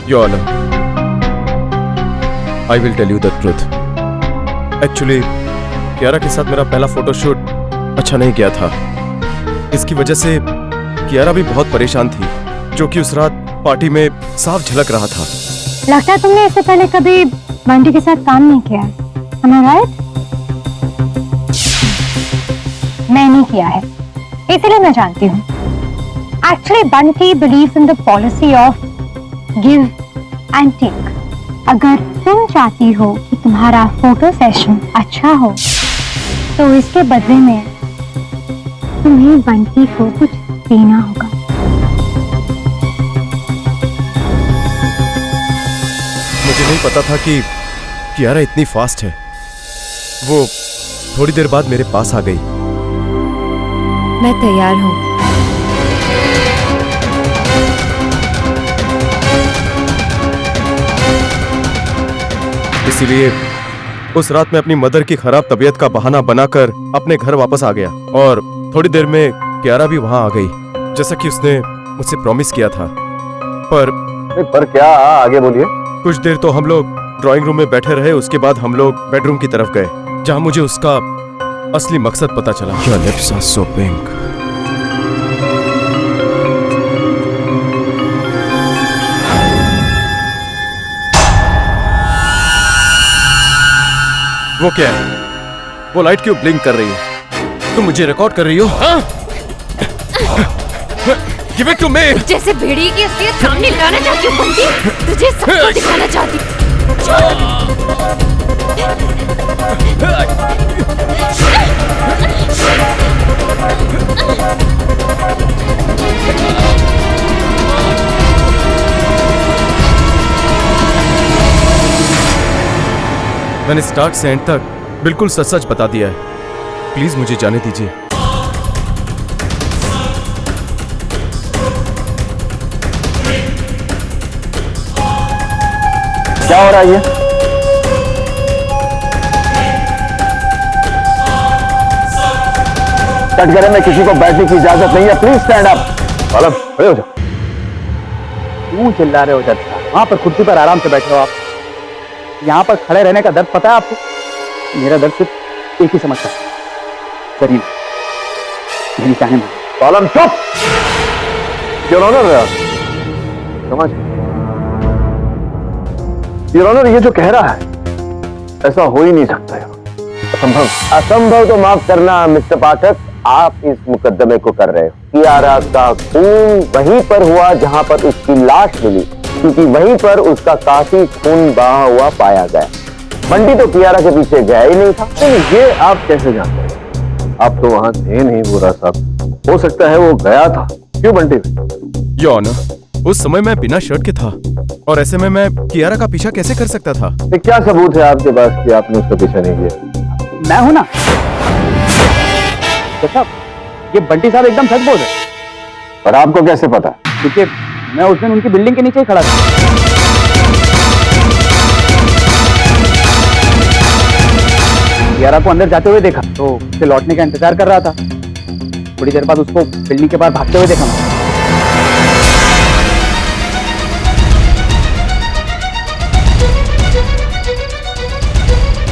Your honour, I will tell you the truth. Actually Kiara के साथ मेरा पहला फोटोशूट अच्छा नहीं गया था। इसकी वजह से कियारा भी बहुत परेशान थी, जो कि उस रात पार्टी में साफ झलक रहा था। लगता है तुमने इससे पहले कभी बंटी के साथ काम नहीं किया है, am I right? मैंने किया है, इसलिए मैं जानती हूँ। Actually, Bunty believes in the policy of give and take. अगर तुम चाहती हो कि तुम्हारा फोटो सेशन अच्छा हो, तो इसके बदले में तुम्हें बंटी को कुछ देना होगा। मुझे नहीं पता था कि कियारा इतनी फास्ट है। वो थोड़ी देर बाद मेरे पास आ गई। मैं तैयार हूँ। इसीलिए उस रात मैं अपनी मदर की खराब तबीयत का बहाना बनाकर अपने घर वापस आ गया और थोड़ी देर में कियारा भी वहां आ गई, जैसा कि उसने मुझसे प्रॉमिस किया था। पर क्या? आगे बोलिए। कुछ देर तो हम लोग ड्राइंग रूम में बैठे रहे, उसके बाद हम लोग बेडरूम की तरफ गए, जहां मुझे उसका असली मकसद पता चला। Your lips are so pink. वो क्या है? वो लाइट क्यों ब्लिंक कर रही है? तुम मुझे रिकॉर्ड कर रही हो? हाँ? Give it to me! जैसे भेड़िए की असलियत सामने लाना चाहती हूँ बंटी, तुझे सबको दिखाना चाहती मैंने स्टार्ट से एंड तक बिल्कुल सच सच बता दिया है। प्लीज मुझे जाने दीजिए। क्या हो रहा है ये? कटघरे में किसी को बैठने की इजाजत नहीं है। Please stand up. बालम, खड़े हो जाओ। क्यों चिल्ला रहे हो जज साहब? वहां पर कुर्सी पर आराम से बैठे हो आप। यहाँ पर खड़े रहने का दर्द पता है आपको? मेरा दर्द सिर्फ एक ही समझता है, शरीर मेरी चाहे में। बालम चुप। योर ऑनर, समझ योर ऑनर, ये जो कह रहा है ऐसा हो ही नहीं सकता है। असंभव। असंभव तो माफ करना मिस्टर पाठक, आप इस मुकदमे को कर रहे हो। कियारा का खून वहीं पर हुआ जहां पर उसकी लाश मिली, क्योंकि वहीं पर उसका काफी खून बहा हुआ पाया गया। बंटी तो कियारा के पीछे गया ही नहीं था। ये आप कैसे जानते हैं? आप तो वहां थे नहीं बुरा साहब, हो सकता है वो गया था। क्यों बंटी? योर ऑनर, उस समय मैं बिना शर्ट के था और ऐसे में मैं कियारा का पीछा कैसे कर सकता था? क्या सबूत है आपके पास कि आपने उसका पीछा नहीं किया? मैं हूं ना साहब, ये बंटी साहब एकदम सच बोल रहे। पर आपको कैसे पता? क्योंकि मैं उस दिन उनकी बिल्डिंग के नीचे ही खड़ा था। कियारा को अंदर जाते हुए देखा तो उसे लौटने का इंतजार कर रहा था। थोड़ी देर बाद उसको बिल्डिंग के बाहर भागते हुए देखा मैं।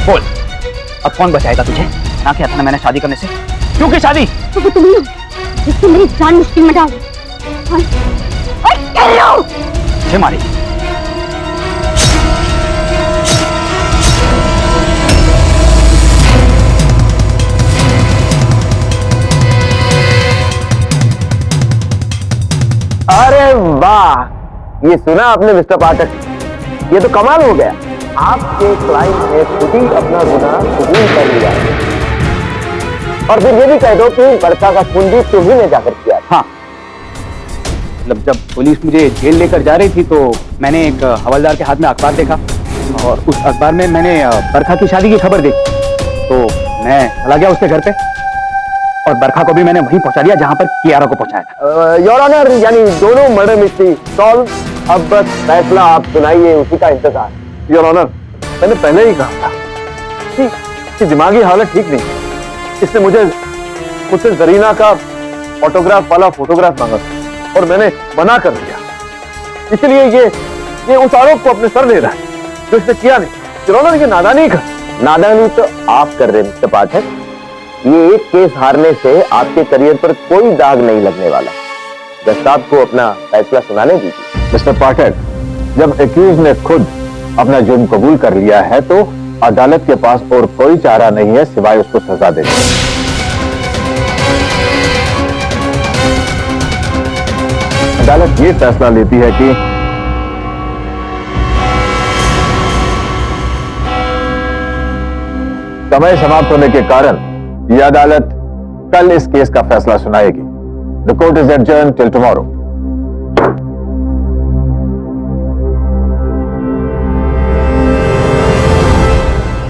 बोल, अब कौन बचाएगा तुझे? ना किया था ना मैंने शादी करने से। क्यों की शादी? क्योंकि तुम ही जिससे मेरी जान मुश्किल में डाल मारी। अरे वाह, ये सुना आपने मिस्टर पाठक? ये तो कमाल हो गया। आपके क्लाइंट ने खुद ही अपना गुनाह कबूल कर लिया और फिर ये भी कह दो कि बरखा का खून भी तुम्ही ने जाकर किया। हाँ, मतलब जब पुलिस मुझे जेल लेकर जा रही थी तो मैंने एक हवलदार के हाथ में अखबार देखा और उस अखबार में मैंने बरखा की शादी की खबर देखी, तो मैं चला गया उसके घर पे और बरखा को भी मैंने वहीं पहुंचा दिया जहां पर कियारा को पहुंचाया था। योर ऑनर, यानी दोनों मर्डर मिस्ट्री सॉल्व। अब बस फैसला आप सुनाइए, उसी का इंतजार। योर ऑनर, मैंने पहले ही कहा था कि दिमागी हालत ठीक नहीं। इसने मुझसे जरीना का ऑटोग्राफ वाला फोटोग्राफ मांगा था और मैंने मना कर दिया। इसलिए ये उस आरोप को अपने सर ले रहा है जो इसने किया नहीं। योर ऑनर, ये नादानी कर। नादानी तो आप कर रहे मिस्टर पाठक। ये एक केस हारने से आपके करियर पर कोई दाग नहीं लगने वाला। जज साहब को अपना फैसला सुनाने दीजिए। मिस्टर पाठक, जब एक्यूज ने खुद अपना जुर्म कबूल कर लिया है तो अदालत के पास और कोई चारा नहीं है सिवाय उसको सजा देने। अदालत ये फैसला लेती है कि समय समाप्त होने के कारण यह अदालत कल इस केस का फैसला सुनाएगी। The court is adjourned till tomorrow.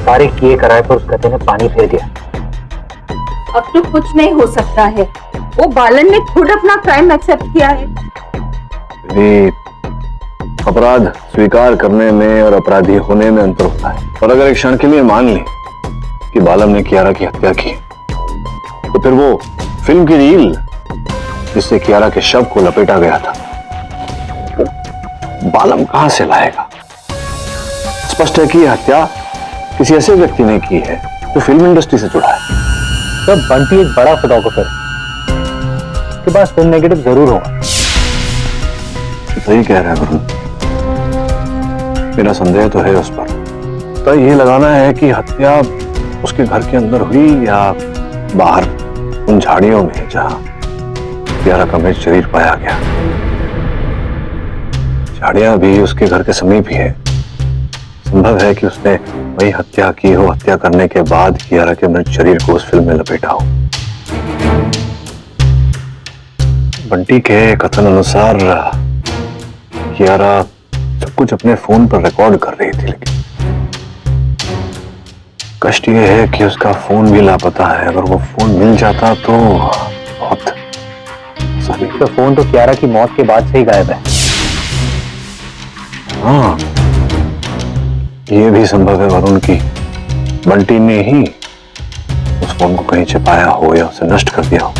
सारे किए कराए पर उस गधे ने पानी फेर दिया। अब तो कुछ नहीं हो सकता है। वो बालन ने खुद अपना क्राइम एक्सेप्ट किया है। अपराध स्वीकार करने में और अपराधी होने में अंतर होता है। और अगर एक क्षण के लिए मान ली कि बालम ने कियारा की हत्या की, तो फिर वो फिल्म की रील जिससे कियारा के शव को लपेटा गया था, बालम कहां से लाएगा? स्पष्ट है कि यह हत्या किसी ऐसे व्यक्ति ने की है जो फिल्म इंडस्ट्री से जुड़ा है। तब बंटी एक बड़ा फोटोग्राफर है, उसके पास फिल्म नेगेटिव जरूर होगा। सही कह रहा है वरुण, मेरा संदेह तो है उस पर। तो ये लगाना है कि हत्या उसके घर के अंदर हुई या बाहर उन झाड़ियों में जहां कियारा का मृत शरीर पाया गया। झाड़ियां भी उसके घर के समीप ही है। संभव है कि उसने वही हत्या की हो, हत्या करने के बाद कियारा के मृत शरीर को उस फिल्म में लपेटा हो। बंटी के कथन अनुसार कियारा सब कुछ अपने फोन पर रिकॉर्ड कर रही थी, लेकिन कष्ट यह है कि उसका फोन भी लापता है। अगर वो फोन मिल जाता तो बहुत तो फोन तो कियारा की मौत के बाद से ही गायब है। हाँ, ये भी संभव है वरुण की बंटी ने ही उस फोन को कहीं छिपाया हो या उसे नष्ट कर दिया हो।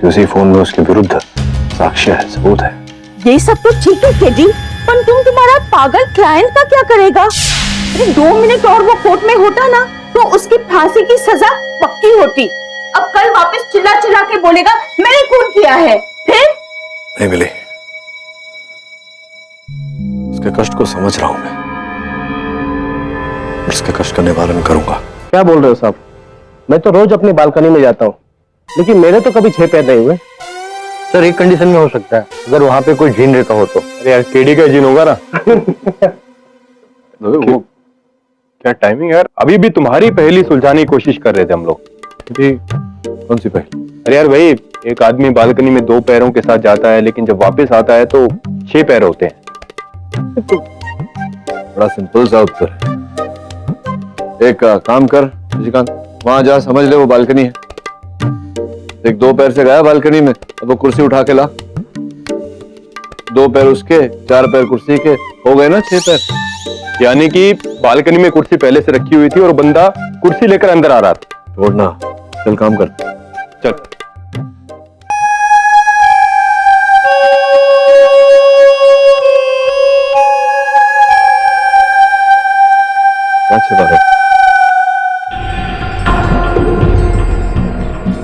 कि उसी फोन में उसके विरुद्ध साक्ष्य है, सबूत है। ये सब तो ठीक है केडी, पर तुम्हारा पागल क्लाइंट का क्या करेगा? 2 मिनट और वो कोर्ट में होता ना तो उसकी फांसी की सजा पक्की होती। अब कल वापस चिल्ला चिल्ला के बोलेगा मैंने खून किया है, फिर नहीं मिली। उसके कष्ट को समझ रहा हूं मैं, उसके कष्ट का निवारण करूंगा। क्या बोल रहे हो साहब? मैं तो रोज अपनी बालकनी में जाता हूँ, लेकिन मेरे तो कभी 6 पैर नहीं हुए। सर एक कंडीशन में हो सकता है, अगर वहां पे कोई जीन रहता हो तो। अरे यार, केडी का जीन होगा ना। वो क्या टाइमिंग यार, अभी भी तुम्हारी पहेली सुलझाने की कोशिश कर रहे थे हम लोग। कौन सी पहली? अरे यार भाई, एक आदमी बालकनी में 2 पैरों के साथ जाता है, लेकिन जब वापस आता है तो 6 पैर होते हैं। बड़ा सिंपल सा उत्तर है। एक काम कर निशिकांत, वहां जा, समझ ले वो बालकनी है। एक 2 पैर से गया बालकनी में, अब वो कुर्सी उठा के ला। 2 पैर उसके, 4 पैर कुर्सी के, हो गए ना 6 पैर। यानी कि बालकनी में कुर्सी पहले से रखी हुई थी और बंदा कुर्सी लेकर अंदर आ रहा था। छोड़ना, चल काम कर। चल।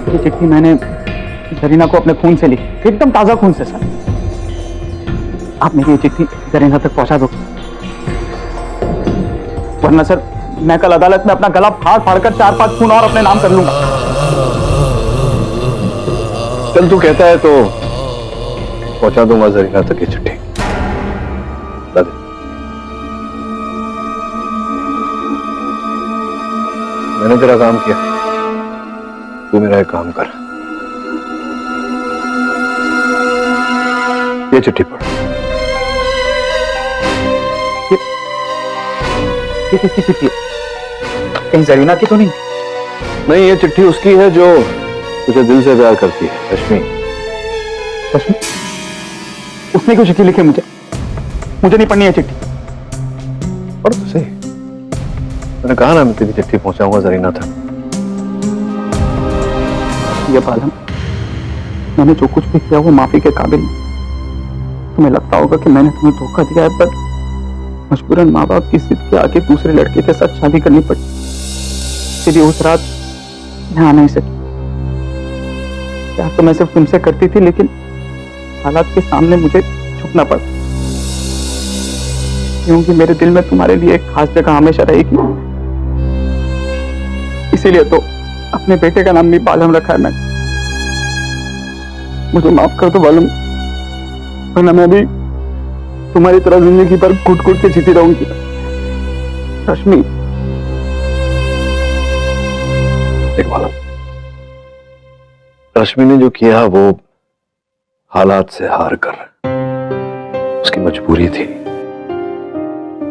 ये चिट्ठी मैंने जरीना को अपने खून से लिखी, एकदम ताजा खून से सर। आप मेरी ये चिट्ठी जरीना तक पहुंचा दो, वरना सर मैं कल अदालत में अपना गला फाड़ फाड़ कर 4-5 खून और अपने नाम कर लूंगा। चल तू कहता है तो पहुंचा दूंगा जरीना तक ये चिट्ठी। मैंने तेरा काम किया, तू मेरा एक काम कर। ये चिट्ठी पढ़। ये किसकी चिट्ठी है? कहीं जरीना की तो नहीं? नहीं, ये चिट्ठी उसकी है जो तुझे दिल से प्यार करती है, रश्मि। रश्मि? उसने क्यों चिट्ठी लिखी मुझे? मुझे नहीं पढ़नी है चिट्ठी। पढ़ तो सही। मैंने कहा ना मैं तेरी चिट्ठी पहुंचाऊंगा जरीना तक। ये बालम, मैंने जो कुछ भी किया वो माफी के काबिल नहीं। तुम्हें लगता होगा कि मैंने तुम्हें धोखा दिया है, पर मजबूरन माँ बाप की जिद के आगे दूसरे लड़के के साथ शादी करनी पड़ी। इसलिए उस रात मैं आ नहीं सकी। प्यार तो मैं सिर्फ तुमसे करती थी, लेकिन हालात के सामने मुझे झुकना पड़ा, क्योंकि मेरे दिल में तुम्हारे लिए एक खास जगह हमेशा रहेगी। इसीलिए तो अपने बेटे का नाम भी बालम रखा है मैंने। मुझे माफ कर दो बालम, वरना मैं भी तुम्हारी तरह जिंदगी पर घुट घुट के जीती रहूंगी। रश्मि, एक बालम, रश्मि ने जो किया वो हालात से हार कर, उसकी मजबूरी थी।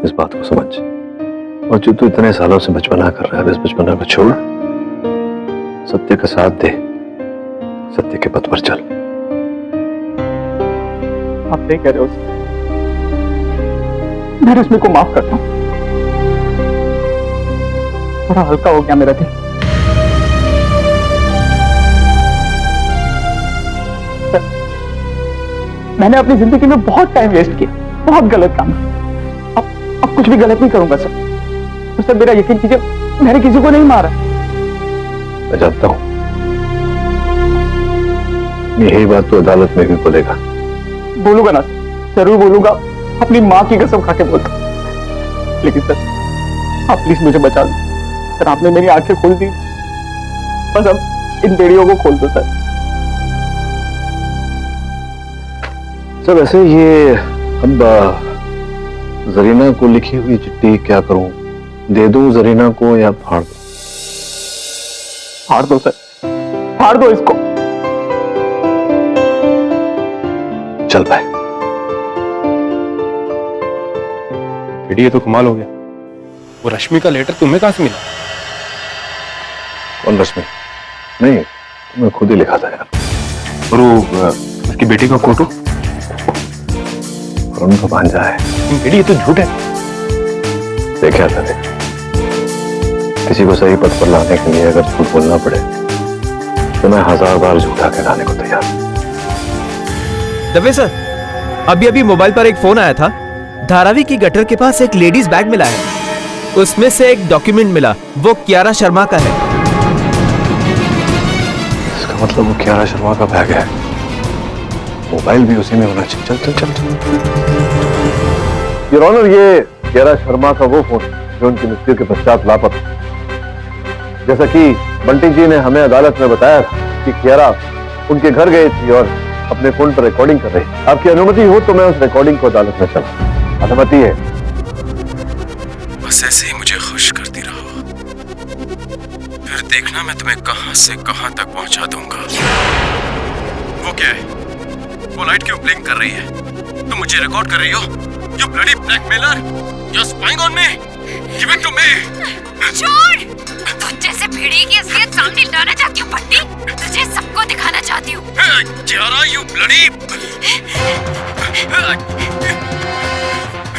इस बात को समझ। और जो तू इतने सालों से बचपना कर रहा है, इस बचपना को छोड़, सत्य का साथ दे, सत्य के पथ पर चल। आप नहीं कह रहे हो, मैं रश्मि को माफ करता हूं। थोड़ा हल्का हो गया मेरा दिल। मैंने अपनी जिंदगी में बहुत टाइम वेस्ट किया, बहुत गलत काम। अब कुछ भी गलत नहीं करूंगा सर। तो सर मेरा यकीन कीजिए, मैंने किसी को नहीं मारा। मैं जानता हूं, यही बात तो अदालत में भी बोलेगा। बोलूंगा ना, जरूर बोलूंगा, अपनी माँ की कसम खा के बोलता। लेकिन सर आप प्लीज मुझे बचा दो सर। आपने मेरी आंखें खोल दी, बस अब इन बेड़ियों को खोल दो सर। सर वैसे ये अब जरीना को लिखी हुई चिट्ठी क्या करूं? दे दूं जरीना को या फाड़ दूं? फाड़ दो सर, फाड़ दो इसको। चल भाई। ये तो कमाल हो गया। वो रश्मि का लेटर तुम्हें कहां से मिला? कौन रश्मि? नहीं, मैं खुद ही लिखा था यार। और वो उसकी बेटी का फोटो? कौन का भांजा है? ये तो झूठ है। देखा था, देख, किसी को सही पथ पर लाने के लिए अगर झूठ बोलना पड़े तो मैं 1000 बार झूठा कहलाने को तैयार। दवे सर, अभी मोबाइल पर एक फोन आया था। धारावी की गटर के पास एक लेडीज बैग मिला है, उसमें से एक डॉक्यूमेंट मिला, वो कियारा शर्मा का है। इसका मतलब वो कियारा शर्मा का बैग है, मोबाइल भी उसी में होना चाहिए। चल चल चल चल। योर ऑनर, ये कियारा शर्मा का वो फोन जो उनकी मृत्यु के पश्चात लापता। जैसा कि बंटी जी ने हमें अदालत में बताया था कि कियारा उनके घर गई थी और अपने फोन पर रिकॉर्डिंग कर रही। आपकी अनुमति हो तो मैं उस रिकॉर्डिंग को अदालत में चला। अनुमति है? बस ऐसे ही मुझे खुश करती रहो, फिर देखना मैं तुम्हें कहां से कहां तक पहुंचा दूंगा। वो क्या है? वो लाइट क्यों ब्लिंक कर रही है? तुम मुझे रिकॉर्ड कर रही हो? You bloody blackmailer! You're spying on me! Give it to me! छोड़! तुझ जैसे भेड़िए की असलियत सामने लाना चाहती हूँ बंटी। तुझे सबको दिखाना चाहती हूँ। Kiara, you bloody!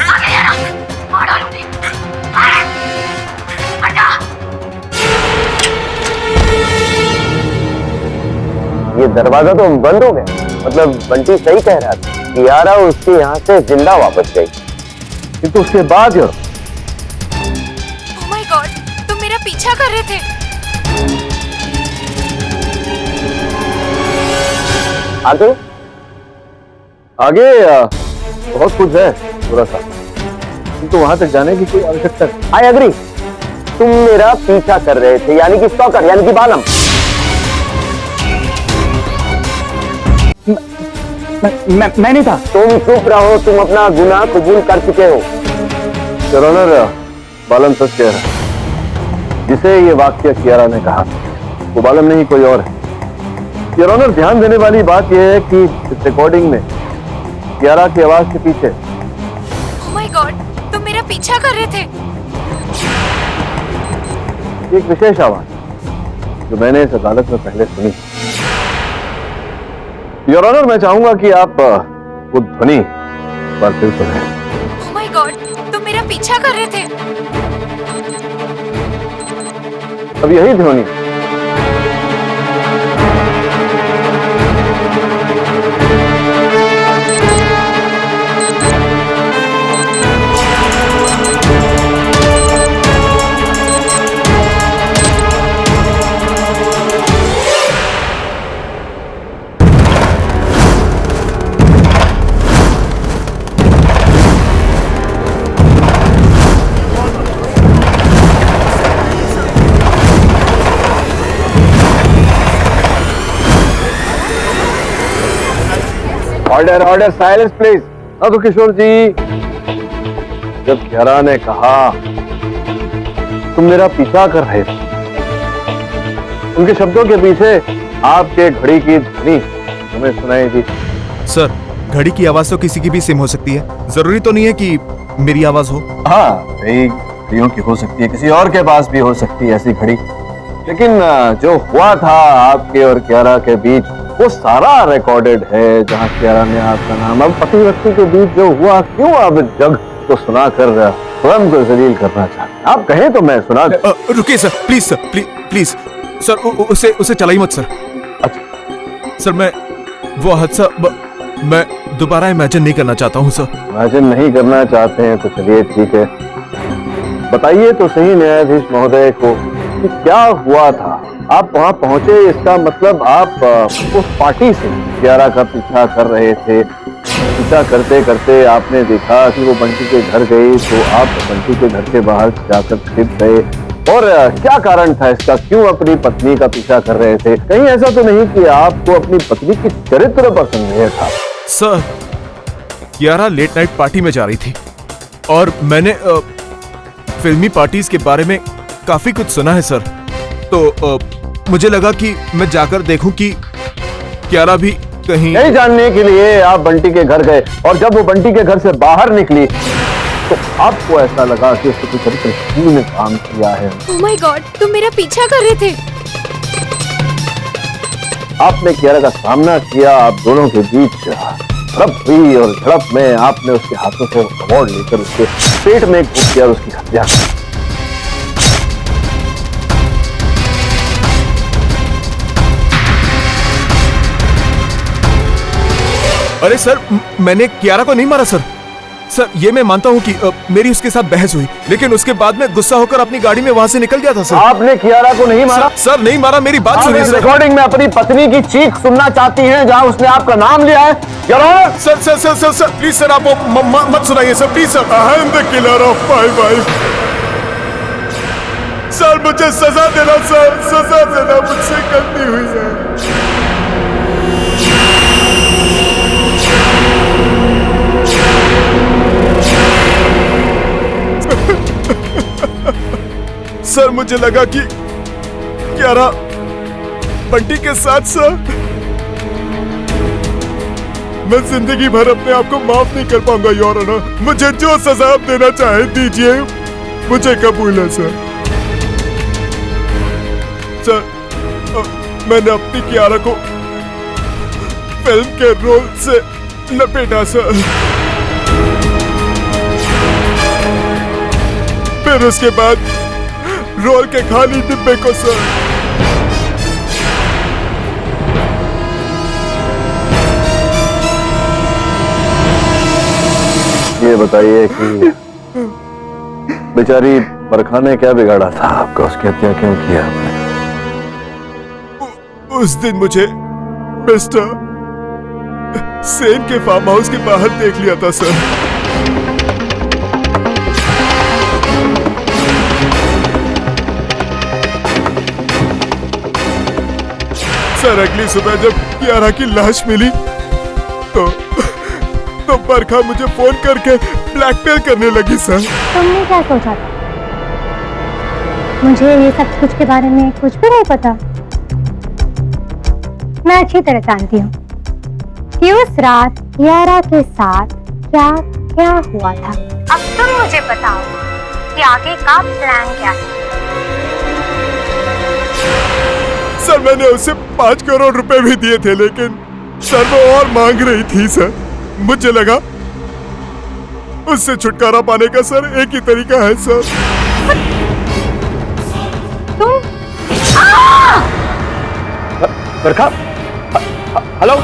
आगे जाना, मार डालूंगी। हटा! ये दरवाजा तो बंद हो गया। मतलब बंटी सही कह रहा था, कियारा उसके यहाँ से जिंदा वापस गई, किंतु उसके बाद Oh my God, तुम मेरा पीछा कर रहे थे। आगे आगे बहुत कुछ है थोड़ा सा, किंतु वहां तक जाने की कोई आवश्यकता नहीं। I agree. तुम मेरा पीछा कर रहे थे, यानी कि स्टॉकर, यानी कि बालम। मैं नहीं था। तुम चुप रहो, तुम अपना गुनाह कबूल कर चुके हो। योर ऑनर, बालम सच कह रहा है। जिसे ये वाक्य कियारा ने कहा वो बालम नहीं कोई और है। योर ऑनर, ध्यान देने वाली बात यह है कि इस रिकॉर्डिंग में कियारा की आवाज के पीछे Oh my God, तुम मेरा पीछा कर रहे थे। एक विशेष आवाज जो मैंने इस अदालत में पहले सुनी। योर ऑनर, मैं चाहूंगा कि आप वो ध्वनि एक बार फिर सुनें। Oh my God, तुम मेरा पीछा कर रहे थे। अब यही ध्वनि ऑर्डर ऑर्डर साइलेंस प्लीज। अब किशोर जी, जब कियारा ने कहा तुम मेरा पीछा कर रहे थे, उनके शब्दों के पीछे आपके घड़ी की ध्वनि हमें सुनाई दी। सर, घड़ी की आवाज तो किसी की भी सेम हो सकती है, जरूरी तो नहीं है कि मेरी आवाज हो। हाँ, कई घड़ियों की हो सकती है, किसी और के पास भी हो सकती है ऐसी घड़ी, लेकिन जो हुआ था आपके और कियारा के बीच वो सारा रिकॉर्डेड है। जहाँ कियारा ने आपका नाम, अब पति व्यक्ति के बीच जो हुआ, क्यों आप जग को सुनाकर स्वयं को जलील करना चाहते हैं? आप कहें तो मैं सुना। रुकिए sir, please sir, please sir, उसे चलाई मत सर। अच्छा सर, मैं वो हादसा मैं दोबारा इमेजिन नहीं करना चाहता हूँ सर। इमेजिन नहीं करना चाहते हैं तो चलिए ठीक है, बताइए तो सही न्यायाधीश महोदय को कि क्या हुआ था। आप वहां पहुंचे, इसका मतलब आप उस पार्टी से कियारा का पीछा कर रहे थे। पीछा करते करते आपने देखा कि वो बंटी के घर गई, तो आप बंटी के घर के बाहर जाकर छिप गए। और क्या कारण था इसका? क्यों अपनी पत्नी का पीछा कर रहे थे? कहीं ऐसा तो नहीं कि आपको अपनी पत्नी के चरित्र पर संदेह था? Sir, Kiara late night party में जा रही थी और मैंने फिल्मी पार्टीज के बारे में काफी कुछ सुना है सर, तो मुझे लगा कि मैं जाकर देखूं कि कियारा भी कहीं। यही जानने के लिए आप बंटी के घर गए, और जब वो बंटी के घर से बाहर निकली तो आपको ऐसा लगा कि उसने कुछ चरित्रहीन काम किया है। Oh my God, तुम मेरा पीछा कर रहे थे। आपने कियारा का सामना किया, आप दोनों के बीच झड़प हुई और झड़प में आपने उसके हाथों से अवार्ड लेकर उसके पेट में घुस किया और उसकी हत्या की। अरे सर, मैंने कियारा को नहीं मारा सर। सर, ये मैं मानता हूँ कि मेरी उसके साथ बहस हुई, लेकिन उसके बाद मैं गुस्सा होकर अपनी गाड़ी में वहां से निकल गया था सर। आपने कियारा को नहीं मारा? सर, नहीं मारा, मेरी बात सुनिए सर। रिकॉर्डिंग में अपनी पत्नी की चीख सुनना चाहती हैं जहां उसने आपका नाम लिया है? Sir sir sir sir sir please sir, आप मत सुनाइए sir, please sir. I am the killer of my wife. Sir, मुझे सजा देना सर, सजा देना, मुझसे गलती हुई है। सर, मुझे लगा कि कियारा बंटी के साथ सर मैं जिंदगी भर अपने आप को माफ नहीं कर पाऊंगा योर ऑनर। मुझे जो सजा आप देना चाहे दीजिए, मुझे कबूल है सर। सर मैंने अपनी कियारा को फिल्म के रोल से लपेटा सर, फिर उसके बाद रोल के खाली डिब्बे को सर। ये बताइए कि बेचारी बरखा ने क्या बिगाड़ा था आपका, उसकी हत्या क्यों किया? उस दिन मुझे मिस्टर सेन के फार्म हाउस के बाहर देख लिया था सर। सर अगली सुबह जब कियारा की लाश मिली तो बरखा मुझे फोन करके ब्लैकमेल करने लगी सर। तुमने क्या सोचा था? मुझे ये सब कुछ के बारे में कुछ भी नहीं पता। मैं अच्छी तरह जानती हूँ कि उस रात कियारा के साथ क्या क्या हुआ था। अब तुम मुझे बताओ कि आगे का प्लान क्या है। सर मैंने उसे 5 करोड़ रुपए भी दिए थे, लेकिन सर वो और मांग रही थी सर। मुझे लगा उससे छुटकारा पाने का सर एक ही तरीका है सर। तुम बरखा, हेलो।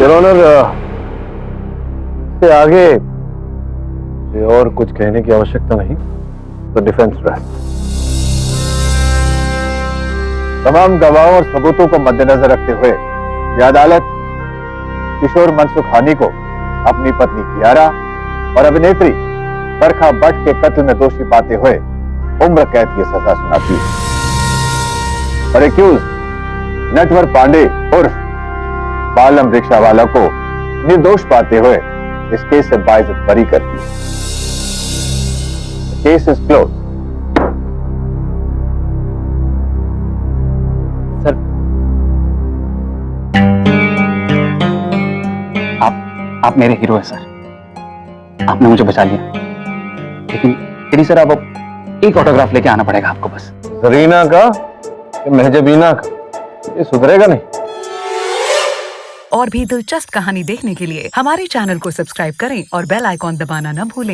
योर ऑनर, से आगे ये और कुछ कहने की आवश्यकता नहीं, तो डिफेंस ड्रेस। तमाम गवाहों और सबूतों को मद्देनजर रखते हुए यह अदालत किशोर मनसुखानी को अपनी पत्नी कियारा और अभिनेत्री बरखा भट्ट के कत्ल में दोषी पाते हुए उम्र कैद की सजा सुनाती है और एक्यूज नटवर पांडे उर्फ बालम रिक्शा वाला को निर्दोष पाते हुए इस केस से बाइज्जत बरी करती है। Case is close. सर आप मेरे हीरो हैं सर, आपने मुझे बचा लिया। लेकिन सर अब एक ऑटोग्राफ लेके आना पड़ेगा आपको बस। जरीना का कि महजबीना का, ये सुधरेगा नहीं। और भी दिलचस्प कहानी देखने के लिए हमारे चैनल को सब्सक्राइब करें और बेल आइकॉन दबाना न भूलें।